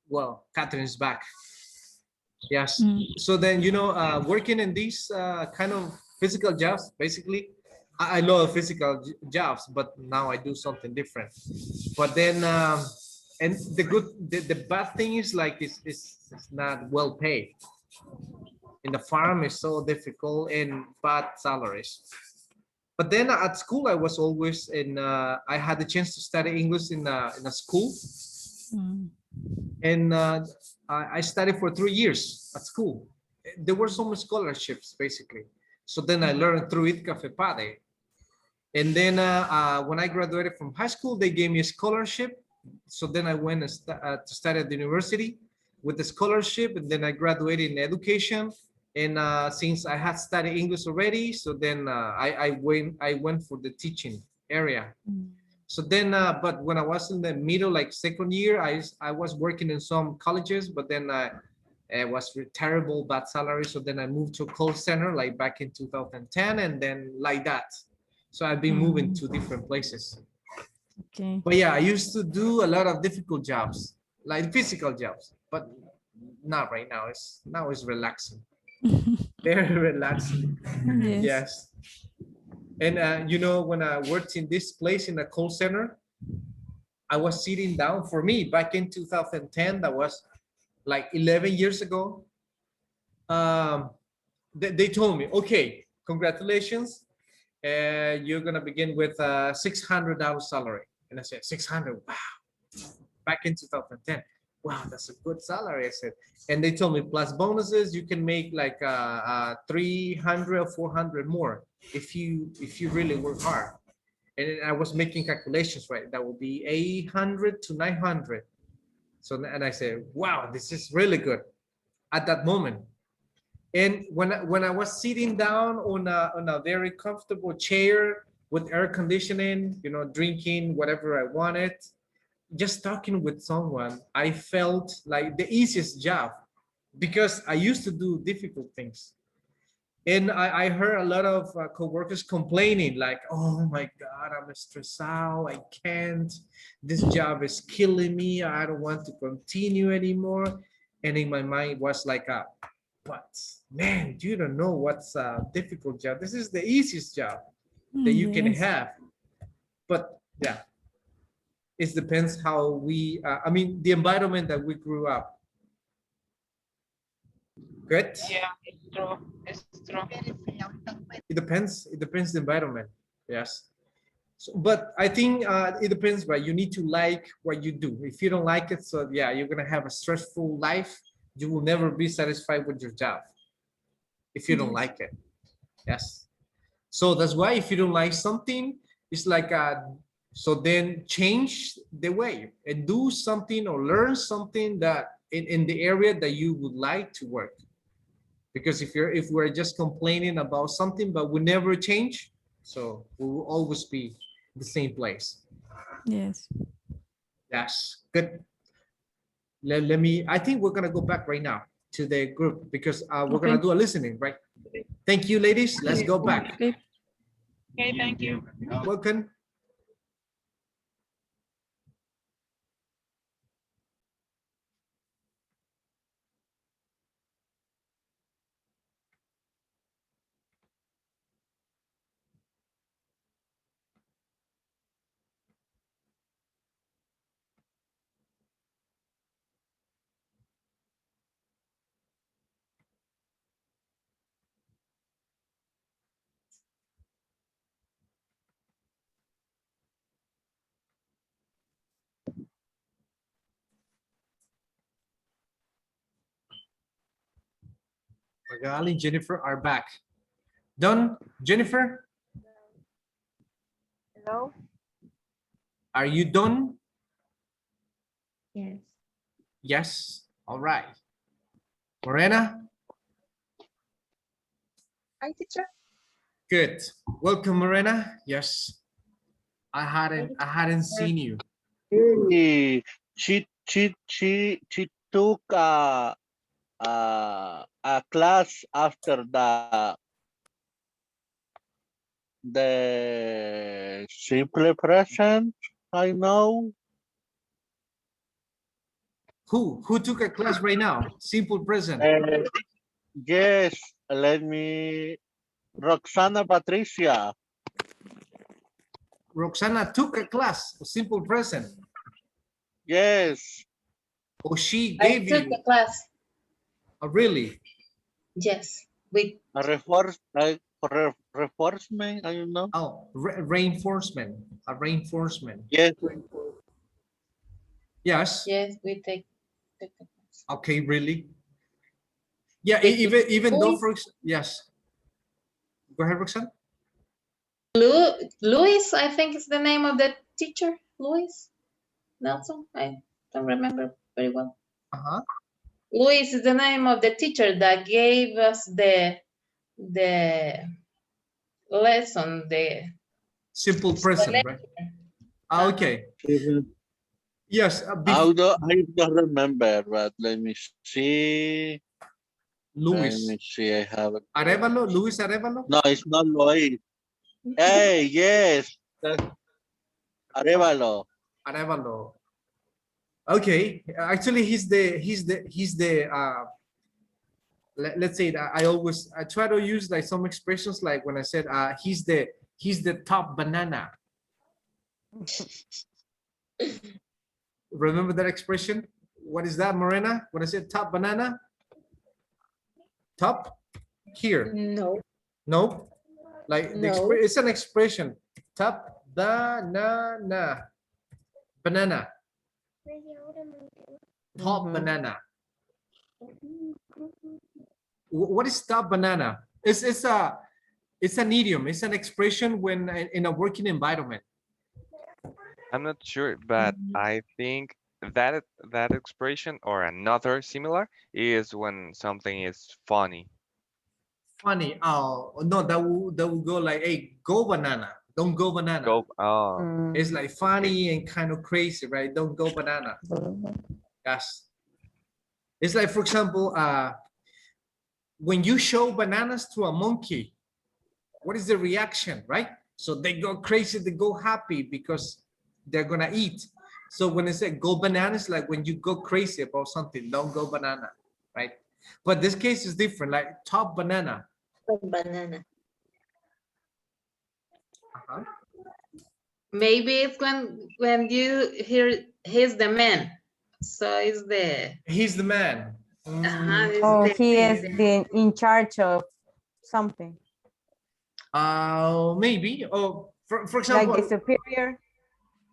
well, Catherine's back. Yes. mm. So then, you know, working in these kind of physical jobs, basically, I love physical jobs, but now I do something different. But then, and the bad thing is like it's not well paid. In the farm is so difficult and bad salaries. But then at school, I was always in. I had the chance to study English in a school, Mm. and I studied for 3 years at school. There were some scholarships basically. So then I learned through it Cafe Pade. And then when I graduated from high school, they gave me a scholarship. So then I went to study at the university with the scholarship, and then I graduated in education. And since I had studied English already, so then I went for the teaching area. Mm. So then, but when I was in the middle, like second year, I was working in some colleges, but then it was with terrible bad salary. So then I moved to a call center like back in 2010, and then like that. So I've been moving to different places. Okay. But yeah, I used to do a lot of difficult jobs, like physical jobs, but not right now. It's relaxing, very relaxing. Yes. Yes. And you know, when I worked in this place in a call center, I was sitting down. For me, back in 2010, that was like 11 years ago. Um, they told me, okay, congratulations. You're gonna begin with a $600 salary. And I said, 600, wow. Back in 2010, wow, that's a good salary, I said. And they told me, plus bonuses, you can make like 300 or 400 more if you really work hard. And I was making calculations, right? That would be 800 to 900. So, and I said, wow, this is really good at that moment. And when I was sitting down on a very comfortable chair with air conditioning, you know, drinking whatever I wanted, just talking with someone, I felt like the easiest job because I used to do difficult things. And I heard a lot of coworkers complaining like, oh my God, I'm stressed out. I can't. This job is killing me. I don't want to continue anymore. And in my mind was like, but man, you don't know what's a difficult job. This is the easiest job that you can Yes. have. But yeah, it depends how we, I mean, the environment that we grew up. Good. Yeah, it's true. It's true. It depends the environment. Yes. So, but I think it depends, right? You need to like what you do. If you don't like it, so yeah, you're gonna have a stressful life. You will never be satisfied with your job if you don't like it. Yes. So that's why if you don't like something, it's like so then change the way and do something or learn something that in the area that you would like to work. Because if we're just complaining about something but we never change, so we will always be the same place. Yes. Yes, good. Let me, I think we're gonna go back right now to the group because we're gonna do a listening, right? Thank you, ladies. Let's go back. Okay. Okay, thank you. Welcome. Magali, Jennifer are back. Done, Jennifer? Hello? Are you done? Yes. Yes. All right. Morena? Hi, teacher. Good. Welcome, Morena. Yes. I hadn't seen you. Hey, she took a class after the simple present. I know. Who took a class right now? Simple present. Yes, let me. Roxana Patricia. Roxana took a class of simple present. Yes. Or she I gave took you. a class. Oh, really? Yes. With A reinforcement, I don't know. Oh, reinforcement. A reinforcement. Yes. Yes. yes, we take the class. Okay, really? Yeah, With even though Louis, yes. Go ahead, Roxanne. Louis, I think is the name of the teacher. Louis Nelson. I don't remember very well. Uh-huh. Louis is the name of the teacher that gave us the lesson. The Simple present, right? Okay. Yes. I don't remember, but let me see. Let Louis. me see. I have it. Arevalo, Luis Arevalo? No, it's not Luis. Hey, yes. That's Arevalo. Arevalo. Okay. Actually, he's the let's say that I try to use like some expressions like when I said he's the top banana. Remember that expression? What is that, Morena? When I said top banana? Top? Here. No. No? Like No. it's an expression. Top banana. Banana. Top banana. What is top banana? It's an idiom. It's an expression when in a working environment. I'm not sure, but I think that expression or another similar is when something is funny. Funny. Oh no, that will go like, hey, go banana. Don't go banana. Go. Oh, It's like funny and kind of crazy, right? Don't go banana. Yes. It's like, for example, when you show bananas to a monkey, what is the reaction, right? So they go crazy, they go happy because they're gonna eat. So when I say go bananas, like when you go crazy about something, don't go banana, right? But this case is different, like top banana. Banana. Uh-huh. Maybe it's when you hear he's the man. So it's the He's the man. Oh, he is in charge of something. Maybe. Oh, for example, Like the superior.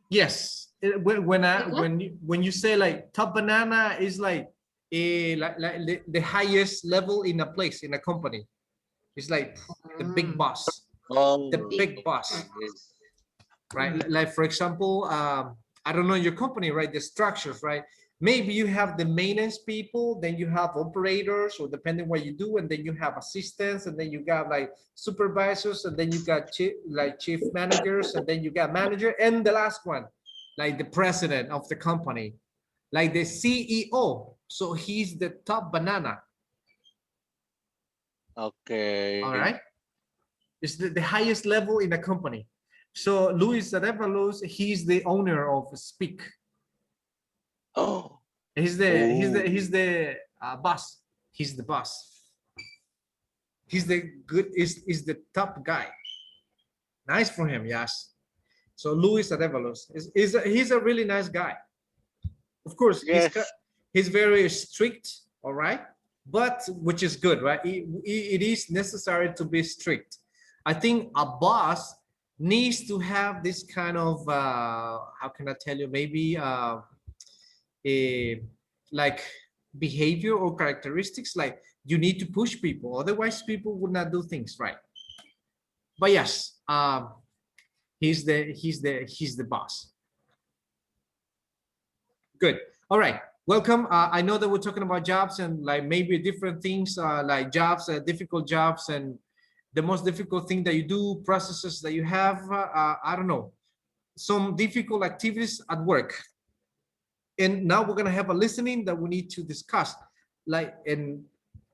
yes. When you say like top banana is like like the highest level in a place, in a company. It's like the big boss, the Oh, big boss, okay. right? Like for example, I don't know your company, right? The structures, right? Maybe you have the maintenance people, then you have operators, or depending what you do, and then you have assistants, and then you got like supervisors, and then you got chief managers, and then you got manager, and the last one, like the president of the company, like the CEO. So he's the top banana. All Okay. right. It's the highest level in the company. So Luis Arevalos, he's the owner of Speak. Oh, He's the boss. He's the boss. He's the good is the top guy. Nice for him, yes. So Luis Arevalos he's a really nice guy. Of course, yes. he's very strict, all right, but which is good, right? It is necessary to be strict. I think a boss needs to have this kind of how can I tell you, maybe a like behavior or characteristics, like you need to push people, otherwise people would not do things right. But yes, he's the boss. Good. All right. Welcome. I know that we're talking about jobs and like maybe different things, like jobs, difficult jobs, and the most difficult thing that you do, processes that you have. I don't know, some difficult activities at work. And now we're gonna have a listening that we need to discuss. Like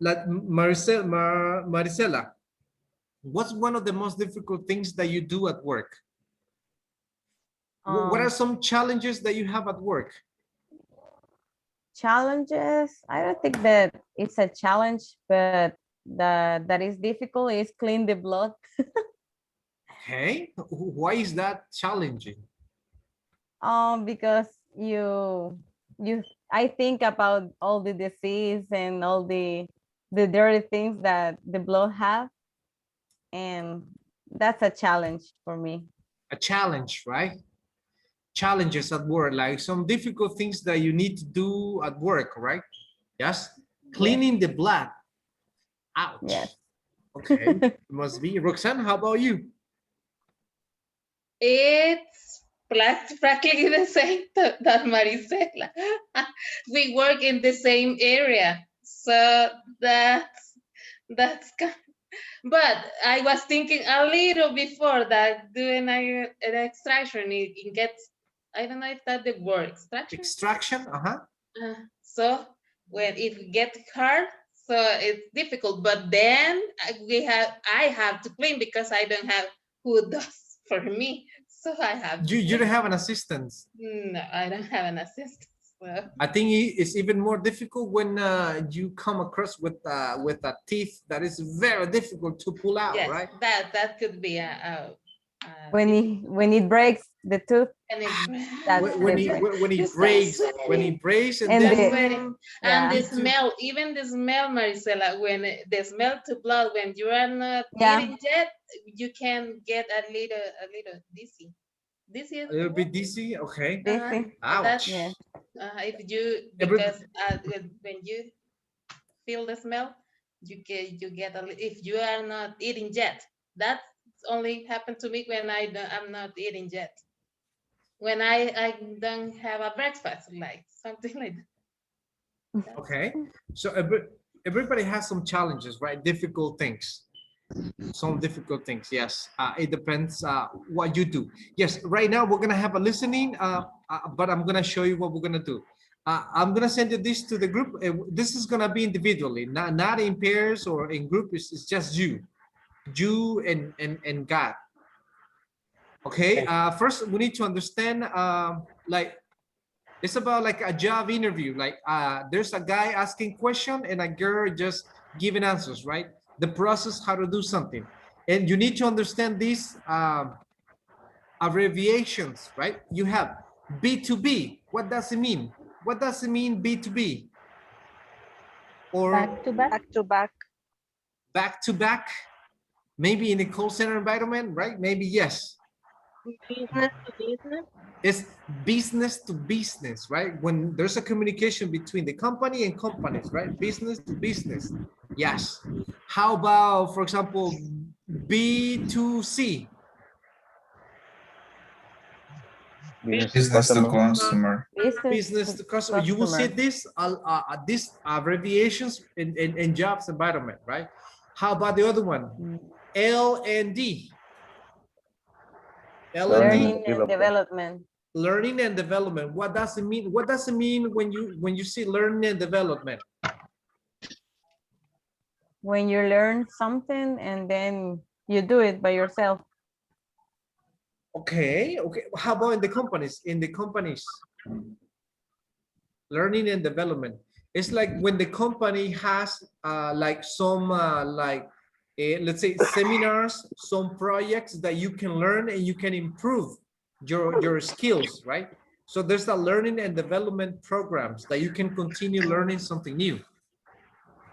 Maricela, what's one of the most difficult things that you do at work? What are some challenges that you have at work? Challenges, I don't think that it's a challenge, but that is difficult is clean the blood. Okay, why is that challenging? Because I think about all the disease and all the dirty things that the blood have, and that's a challenge for me. A challenge, right? Challenges at work, like some difficult things that you need to do at work, right? Yes. Cleaning the blood. Ouch. Yes. Okay. Must be. Roxanne, how about you? It's practically the same that Maricela. We work in the same area, so that's but I was thinking a little before that doing an extraction, it gets, I don't know if that's the word, extraction. Extraction, So when it gets hard, so it's difficult. But then I have to clean because I don't have who does for me. So I have. You don't have an assistant. No, I don't have an assistant. So. I think it's even more difficult when you come across with a teeth that is very difficult to pull out, yes, right? That could be when it breaks the tooth. When it breaks and then and the smell, even the smell, Maricela, when the smell to blood, when you are not eating yet, you can get a little dizzy. A little bit dizzy, okay. Ouch. If you, because when you feel the smell, you get if you are not eating yet. That's only happened to me when I'm not eating yet. When I don't have a breakfast, like something like that. Okay, so everybody has some challenges, right? Difficult things. Some difficult things, yes. It depends what you do. Yes, right now we're gonna have a listening, but I'm gonna show you what we're gonna do. I'm gonna send you this to the group. This is gonna be individually, not in pairs or in group. It's just you and God. Okay. First, we need to understand. Like it's about like a job interview. Like there's a guy asking question and a girl just giving answers, right? The process how to do something, and you need to understand these abbreviations, right? You have B2B. What does it mean? What does it mean B2B? Or back to back. Back to back. Back to back. Maybe in a call center environment, right? Maybe yes. Business to business. It's business to business, right? When there's a communication between the company and companies, right? Business to business. Yes. How about, for example, B2C? Business to consumer. Business to customer. You will see this these abbreviations in jobs environment, right? How about the other one? L and D. Learning and development. Learning and development. What does it mean? What does it mean when you see learning and development? When you learn something and then you do it by yourself. Okay. How about in the companies? In the companies, learning and development. It's like when the company has like some let's say seminars, some projects that you can learn and you can improve your skills, right? So there's the learning and development programs that you can continue learning something new.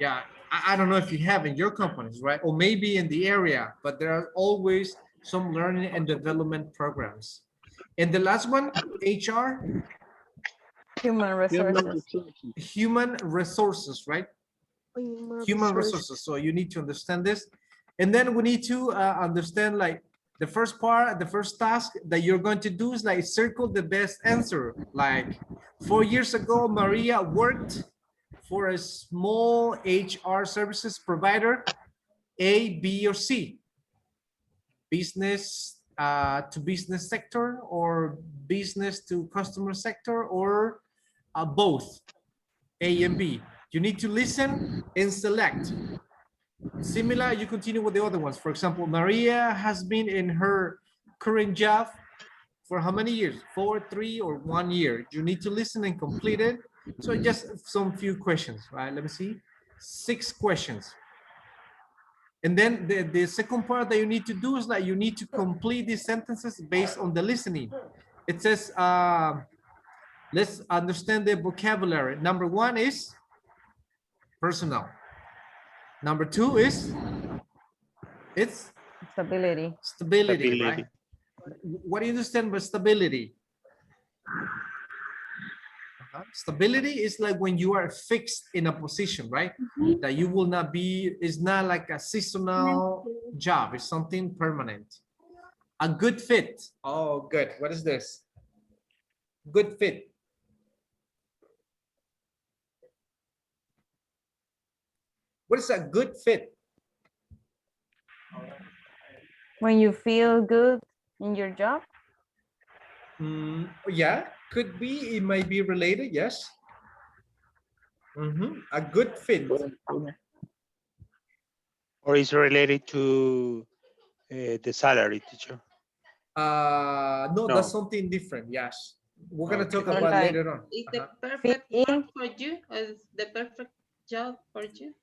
Yeah, I don't know if you have in your companies, right? Or maybe in the area, but there are always some learning and development programs. And the last one, HR. Human resources. Human resources, right? Human resources. So you need to understand this. And then we need to understand like the first part, the first task that you're going to do is like circle the best answer. Like 4 years ago, Maria worked for a small HR services provider, A, B, or C. Business to business sector, or business to customer sector, or both, A and B. You need to listen and select. Similar, you continue with the other ones. For example, Maria has been in her current job for how many years? 4, 3, or 1 year. You need to listen and complete it. So just some few questions, right? Let me see. 6 questions. And then the second part that you need to do is like you need to complete these sentences based on the listening. It says, let's understand the vocabulary. Number 1 is personal. Number 2 is it's stability. Stability, right? What do you understand by stability? Stability is like when you are fixed in a position, right? That you will not be, it's not like a seasonal job, it's something permanent. A good fit. Oh, good. What is this? Good fit. What is a good fit? When you feel good in your job? Yeah, could be. It might be related, yes. A good fit. Or is related to the salary, teacher? No, No. that's something different, yes. We're going to talk about Like, later on. Is the perfect work for you? Or is the perfect job for you?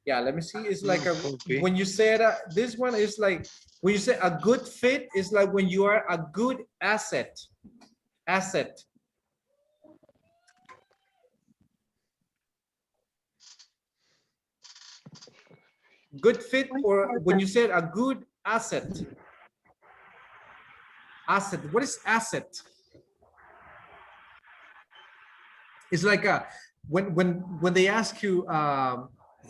Yeah, let me see. It's like a, when you said this one is like, when you say a good fit, is like when you are a good asset. Good fit, or when you said a good asset. What is asset? It's like a, when they ask you,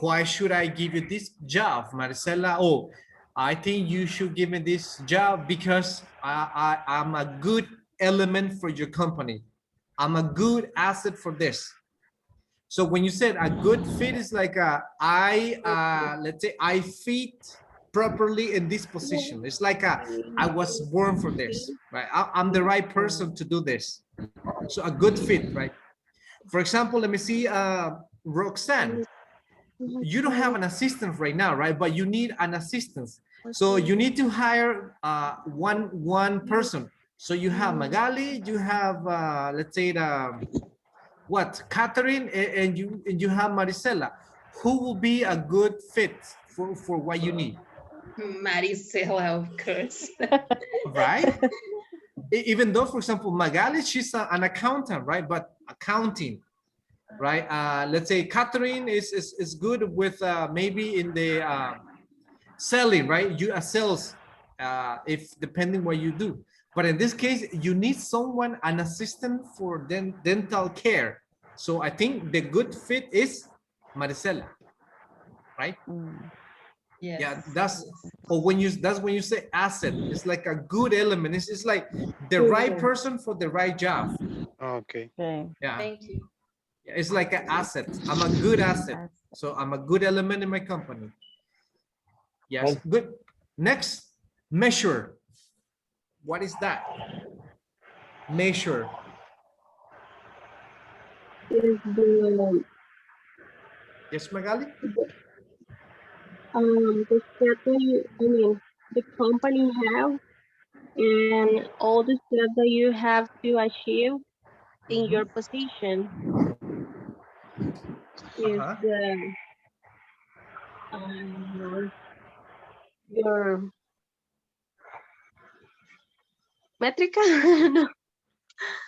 why should I give you this job, Marcela? Oh, I think you should give me this job because I'm a good element for your company. I'm a good asset for this. So when you said a good fit is like let's say I fit properly in this position. It's like I was born for this, right? I'm the right person to do this. So a good fit, right? For example, let me see, Roxanne, you don't have an assistant right now, right? But you need an assistant. So you need to hire one person. So you have Magali, you have, let's say, Catherine, and you have Maricela. Who will be a good fit for what you need? Maricela, of course. Right? Even though, for example, Magali, she's an accountant, right? But accounting, right? Let's say Catherine is good with maybe in the selling, right? You sales. if depending what you do. But in this case, you need someone, an assistant for dental care. So I think the good fit is Maricela, right? Yes. Yeah, that's or when you that's when you say asset. It's like a good element. It's like the right person for the right job. Okay. Yeah. Thank you. It's like an asset. I'm a good asset. So I'm a good element in my company. Yes, good. Next, measure. What is that? Measure. Is Yes, Magali? the schedule, I mean, the company have and all the steps that you have to achieve in your position is the your metrica. No.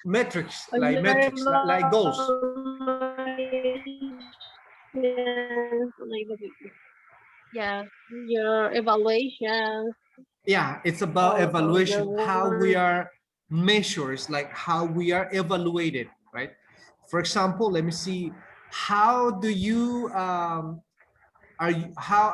Metrics, Or like your metrics, like goals. evaluations, like yeah, your evaluations Yeah, it's about of your evaluation, how we work. are measured, it's like how we are evaluated, right? For example, let me see, how do you how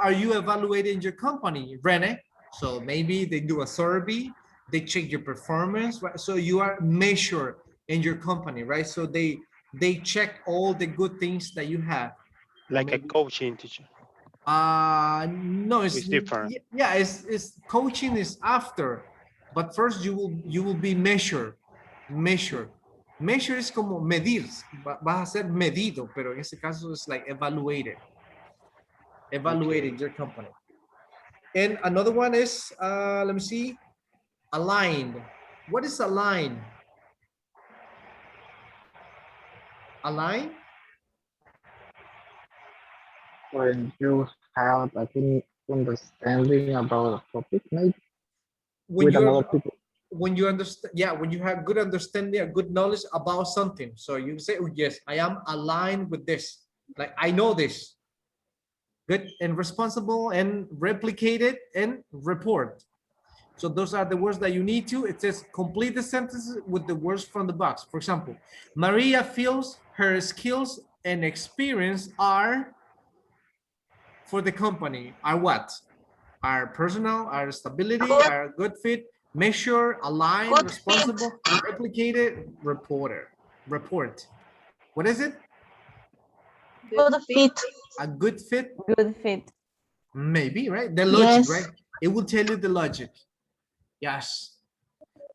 are you evaluating your company, Rene? So maybe they do a survey, they check your performance, right? So you are measured in your company, right? So they check all the good things that you have. Like a Maybe coaching teacher. No, It's different. yeah, it's coaching is after, but first you will be measure es como medir, vas a ser medido, pero en ese caso es like evaluated your company. And another one is let me see, aligned. What is align? Align? When you have a good understanding about a topic, maybe when with you're another people. when you understand, yeah, when you have good understanding, a good knowledge about something, so you say, oh yes, I am aligned with this, like I know this. Good and responsible and replicate it and report. So those are the words that you need to. It says complete the sentences with the words from the box. For example, Maria feels her skills and experience are for the company are what? Are personal, are stability, are good fit, measure, align, responsible, replicated, report. What is it? Good fit. A good fit? Good fit. Maybe, right? The logic, right? It will tell you the logic. Yes.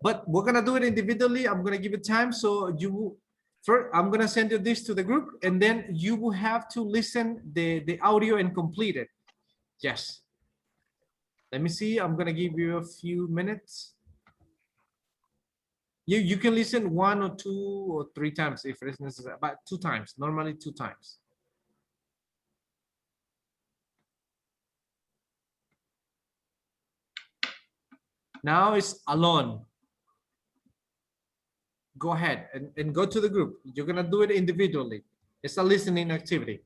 But we're gonna do it individually. I'm gonna give it time. So you first, I'm gonna send you this to the group, and then you will have to listen the audio and complete it. Yes. Let me see. I'm gonna give you a few minutes. You can listen 1 or 2 or 3 times if it's necessary, but 2 times, normally 2 times. Now it's alone. Go ahead and go to the group. You're gonna do it individually. It's a listening activity.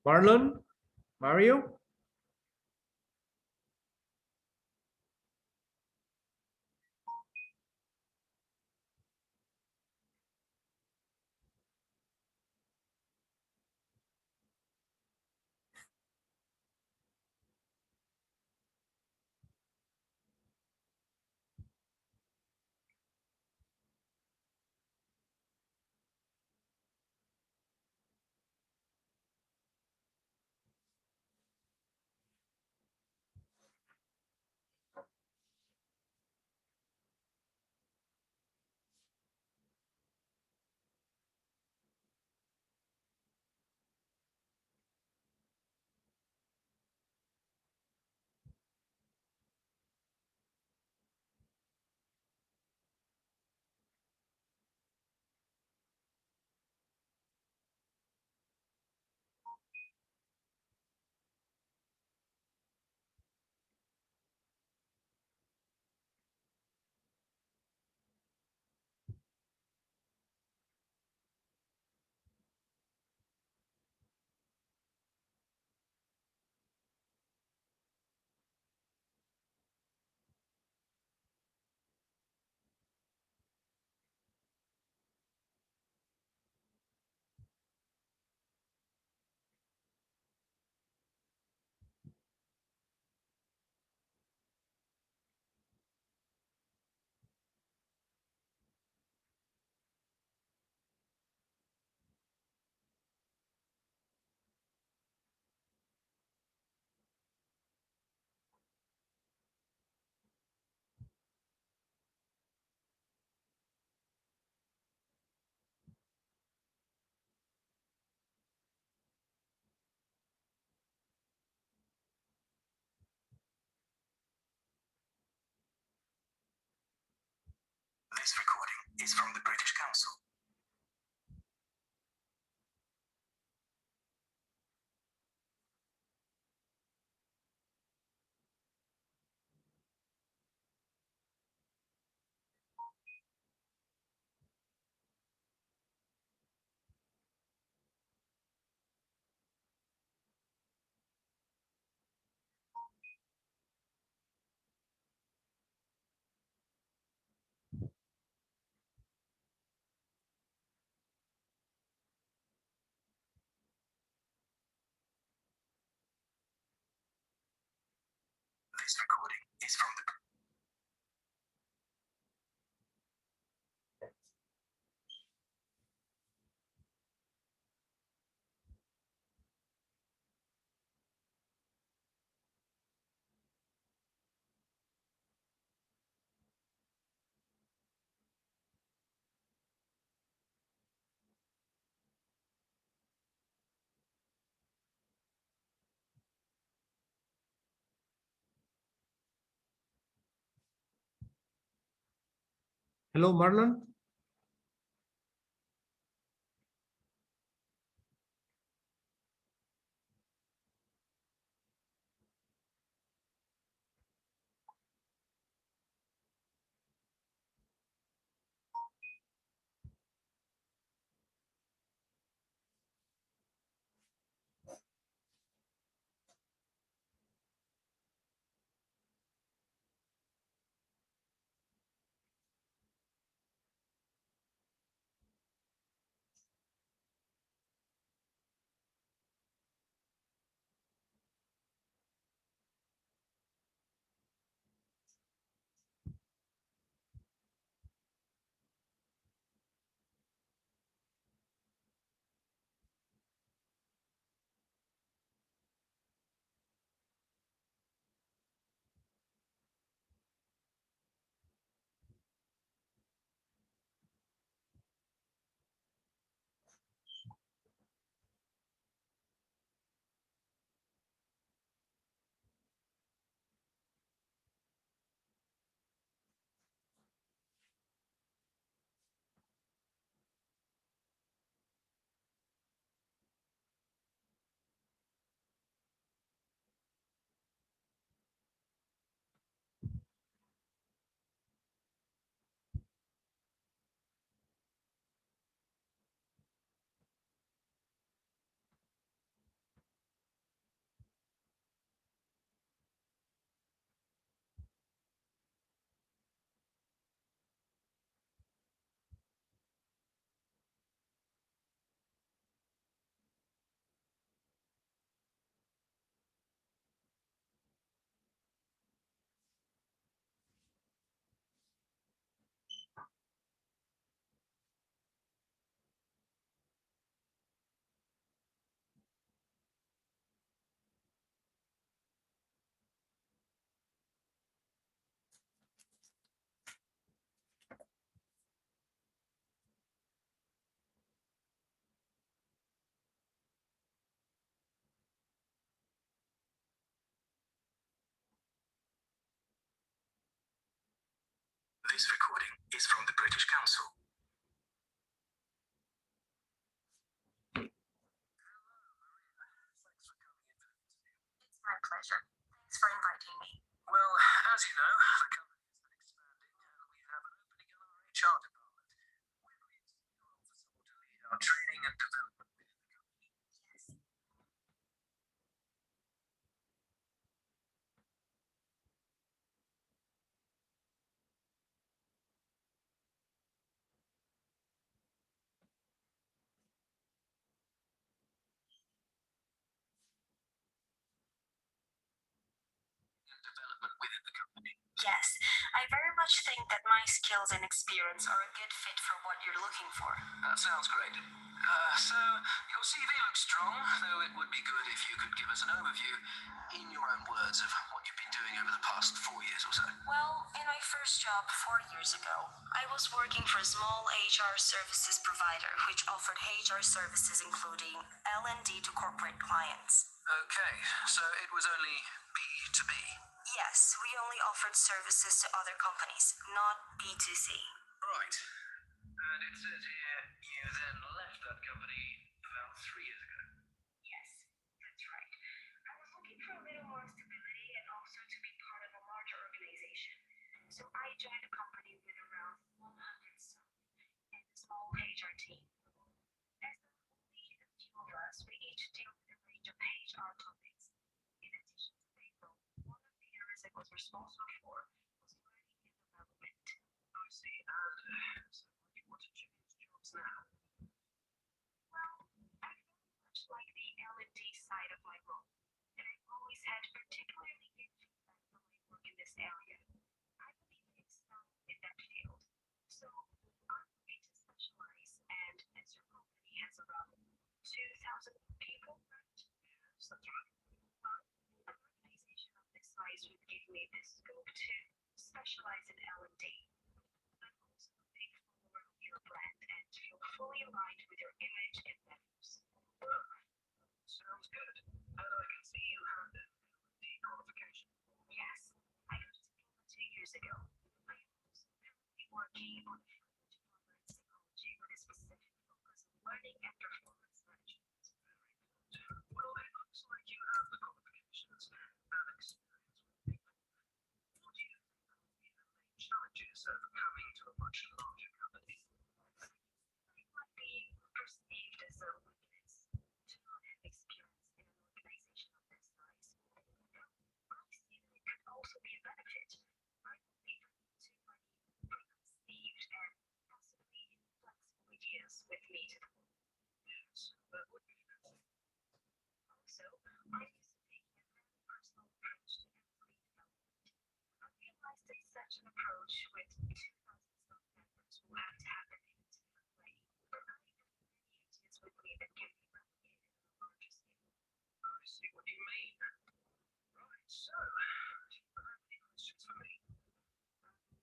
Marlon, Mario. This recording is from the British Council. This recording is from the Hello, Marlon. This recording is from the British Council. It's my pleasure. Thanks for inviting me. Well, as you know, the company has been expanding and we have an opening in our HR department. We're creating a new role for someone to lead our training and development within the company. Yes. And development within the company. Yes, I very much think that my skills and experience are a good fit for what you're looking for. That sounds great. So, your CV looks strong, though it would be good if you could give us an overview, in your own words, of what you've been doing over the past 4 years or so. Well, in my first job 4 years ago, I was working for a small HR services provider which offered HR services including L&D to corporate clients. Okay, so it was only B2B. Yes, we only offered services to other companies, not B2C. Right. And it says here you then left that company about 3 years ago. Yes, that's right. I was looking for a little more stability and also to be part of a larger organization. So I joined a company with around 100 some and a small HR team. As there were only a few of us, we each deal with a range of HR topics. In addition to payroll, one of the areas I was responsible for was learning and development. I see. And so you want to change jobs now? Well, I very much like the L&D side of my role, and I've always had particularly good feedback from my work in this area. I believe I excel in that field. So I'm looking to specialize, and as your company has around 2,000 people, right? Yes, that's right. Well, an organization of this size would give me the scope to specialize in L&D. I'm also a big follower of your brand and feel fully aligned with your image and values. Well, sounds good. And I can see you have an L&D qualification. Yes, I got a diploma 2 years ago. I am also currently working on a further diploma in psychology with a specific focus on learning and performance management. Well, it looks like you have the qualifications and experience with people. What do you think will be the main challenges of coming to a much larger company? It might be perceived as a weakness to not have experience in an organization of this size. But I see that it could also be a benefit. I don't think I need too many preconceived and possibly inflexible ideas with me to the world. Yes, that would be good. Also, I'm used to taking a very personal approach to employee development. I realized that such an approach with 2,000 staff members will have to happen in a different way. But I have many ideas with me that can be replicated on a larger scale. I see what you mean. Right, so, do you have any questions for me? I think we've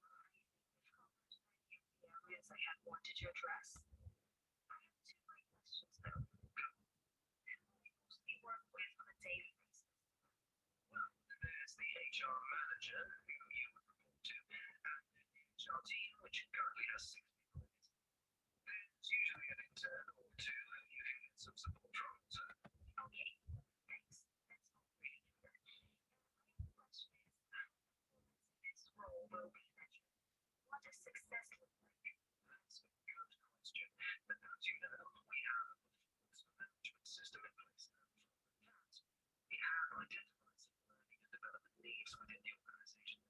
covered many of the areas I had wanted to address. I have two quick questions though. Who do you mostly work with on a daily basis? Well, there's the HR manager who you would report to, and then the HR team, which currently has 6 people in it. There's usually an intern or two who you can get some support from. So, Okay, thanks. That's all pretty clear. And my other question is, how performance in this role will be measured? What does success look like? that's a good question. But as you know, we have a performance management system in place now. From that, we have identified some learning and development needs within the organization,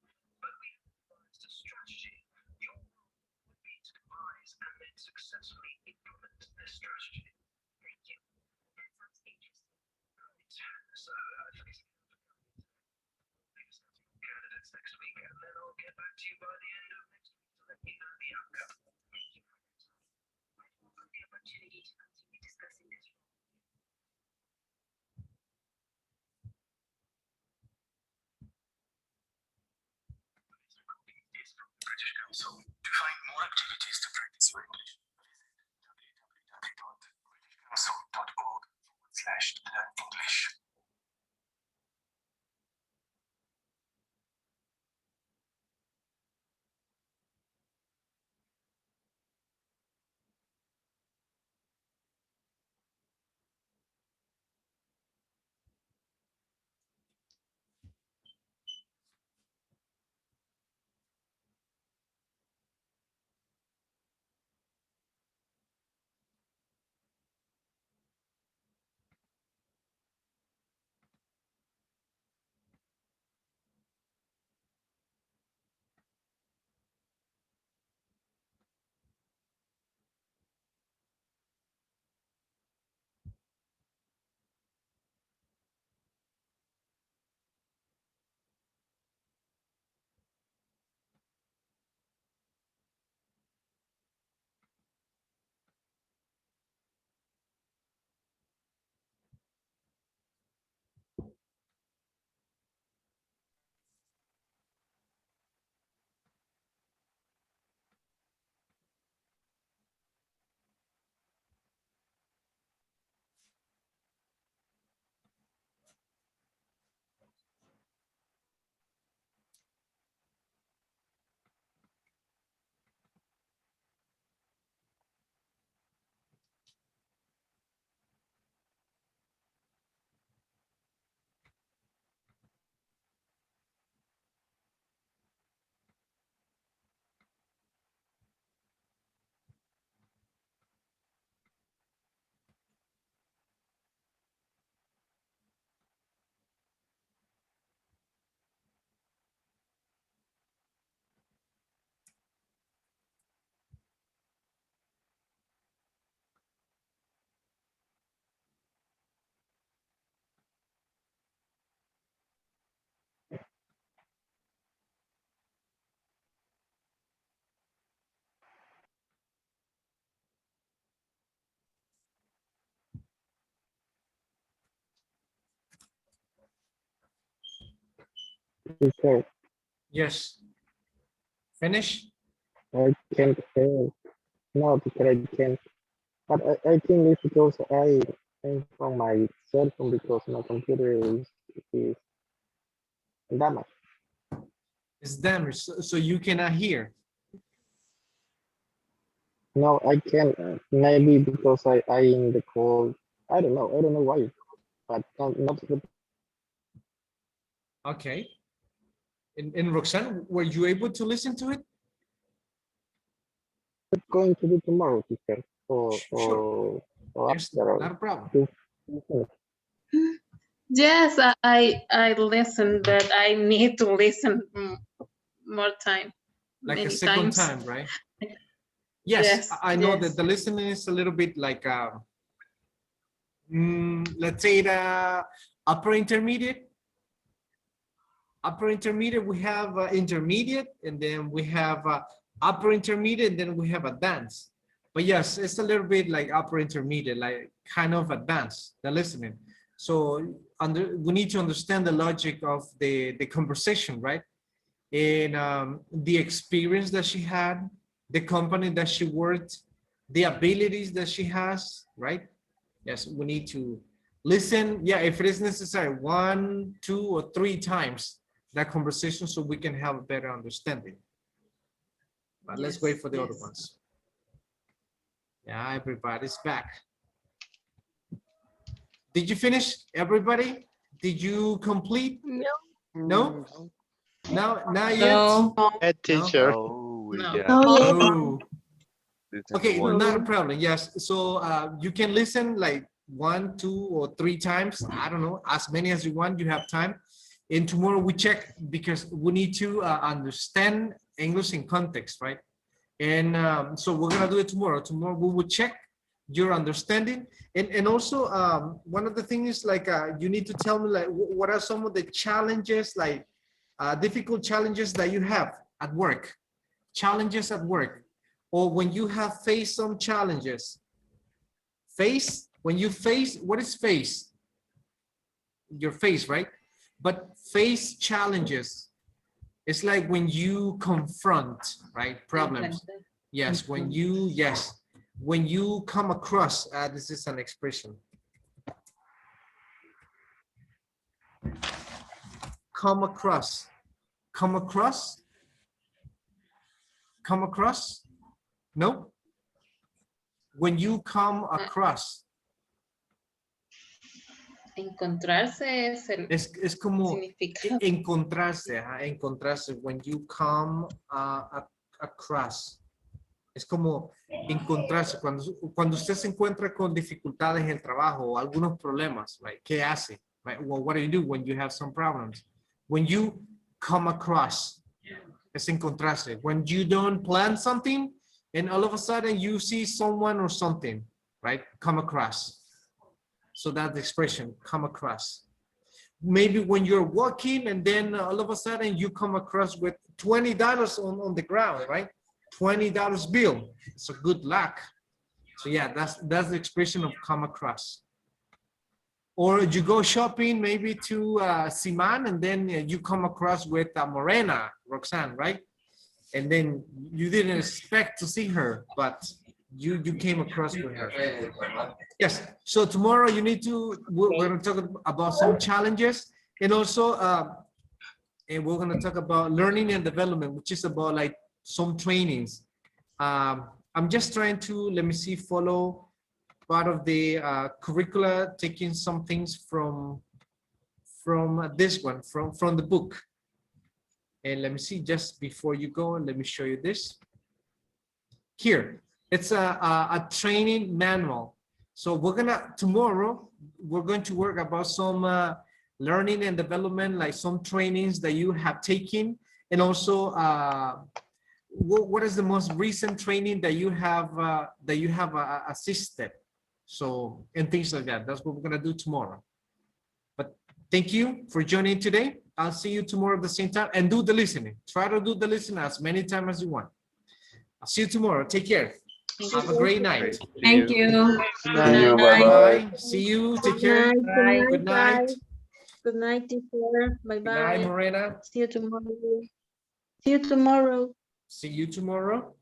but we have devised a strategy. Your role would be to devise and then successfully implement this strategy. Thank you. That sounds interesting. Right. So, thanks again for coming in today. We'll discuss your candidates next week, and then I'll get back to you by the end of next week to let you know the outcome. Thank you for your time. I welcome the opportunity to continue discussing this role. This recording is from the British Council. To find more activities to practice your English, visit www.britishcouncil.org/learn-english. Teacher, Yes. Finish? I can't say. No, teacher, I can't. But I think it's because I'm from my cell phone because my computer is damaged. It's damaged, so you cannot hear. No, I can't. Maybe because I in the call. I don't know. I don't know why. But not Okay. And Roxanne, were you able to listen to it? going to do tomorrow, teacher. Sure. Or There's after. not a problem. Yes, I listen, but I need to listen more time, Like a many second times. time, right? Yes, Yes, I know that yes. the listening is a little bit like, let's say the upper intermediate. Upper intermediate, we have intermediate, and then we have upper intermediate, and then we have advanced. But yes, it's a little bit like upper intermediate, like kind of advanced, the listening. So we need to understand the logic of the conversation, right? And the experience that she had, the company that she worked, the abilities that she has, right? Yes, we need to listen. Yeah, if it is necessary, 1, 2, or 3 times that conversation so we can have a better understanding. But let's wait for the other ones. Yeah, everybody's back. Did you finish, everybody? Did you complete? No. No? No, not yet? No. teacher. Oh, we No. got Oh. listen Okay, one. not a problem. Yes, so you can listen like 1, 2, or 3 times. I don't know, as many as you want. You have time. And tomorrow we check because we need to understand English in context, right? And so we're gonna do it tomorrow. Tomorrow we will check your understanding. And also one of the things is like you need to tell me like what are some of the challenges, like difficult challenges that you have at work. Challenges at work. Or when you have faced some challenges. Face, when you face, what is face? Your face, right? But face challenges. It's like when you confront, right? Problems. Yes, when you, yes. When you come across, this is an expression. Come across. Come across? Come across? No? When you come across. Encontrarse es el Es como significado. encontrarse, encontrarse, when you come across. Es como encontrarse, cuando usted se encuentra con dificultades en el trabajo o algunos problemas, right? ¿Qué hace? Right? Well, what do you do when you have some problems? When you come across, es encontrarse. When you don't plan something and all of a sudden you see someone or something, right? Come across. So that's the expression, come across. Maybe when you're walking and then all of a sudden you come across with $20 on the ground, right? $20 bill. It's a good luck. So yeah, that's the expression of come across. Or you go shopping maybe to Semana and then you come across with Morena, Roxanne, right? And then you didn't expect to see her, but you came across with her. Yes, so tomorrow you need to, we're going to talk about some challenges, and also and we're going to talk about learning and development, which is about like some trainings. I'm just trying to, let me see, follow part of the curricula, taking some things from this one, from the book. And let me see, just before you go, let me show you this. Here, it's a training manual. So tomorrow, we're going to work about some learning and development, like some trainings that you have taken, and also what is the most recent training that you have assisted. So, and things like that. That's what we're gonna do tomorrow. But thank you for joining today. I'll see you tomorrow at the same time, and do the listening. Try to do the listening as many times as you want. I'll see you tomorrow. Take care. Have a great night. Thank you. See you. Bye bye. Bye. See you. Take Good care. night. Good night. Good night. Good night, teacher. Bye Good night, bye. Morena. See you tomorrow. See you tomorrow. See you tomorrow.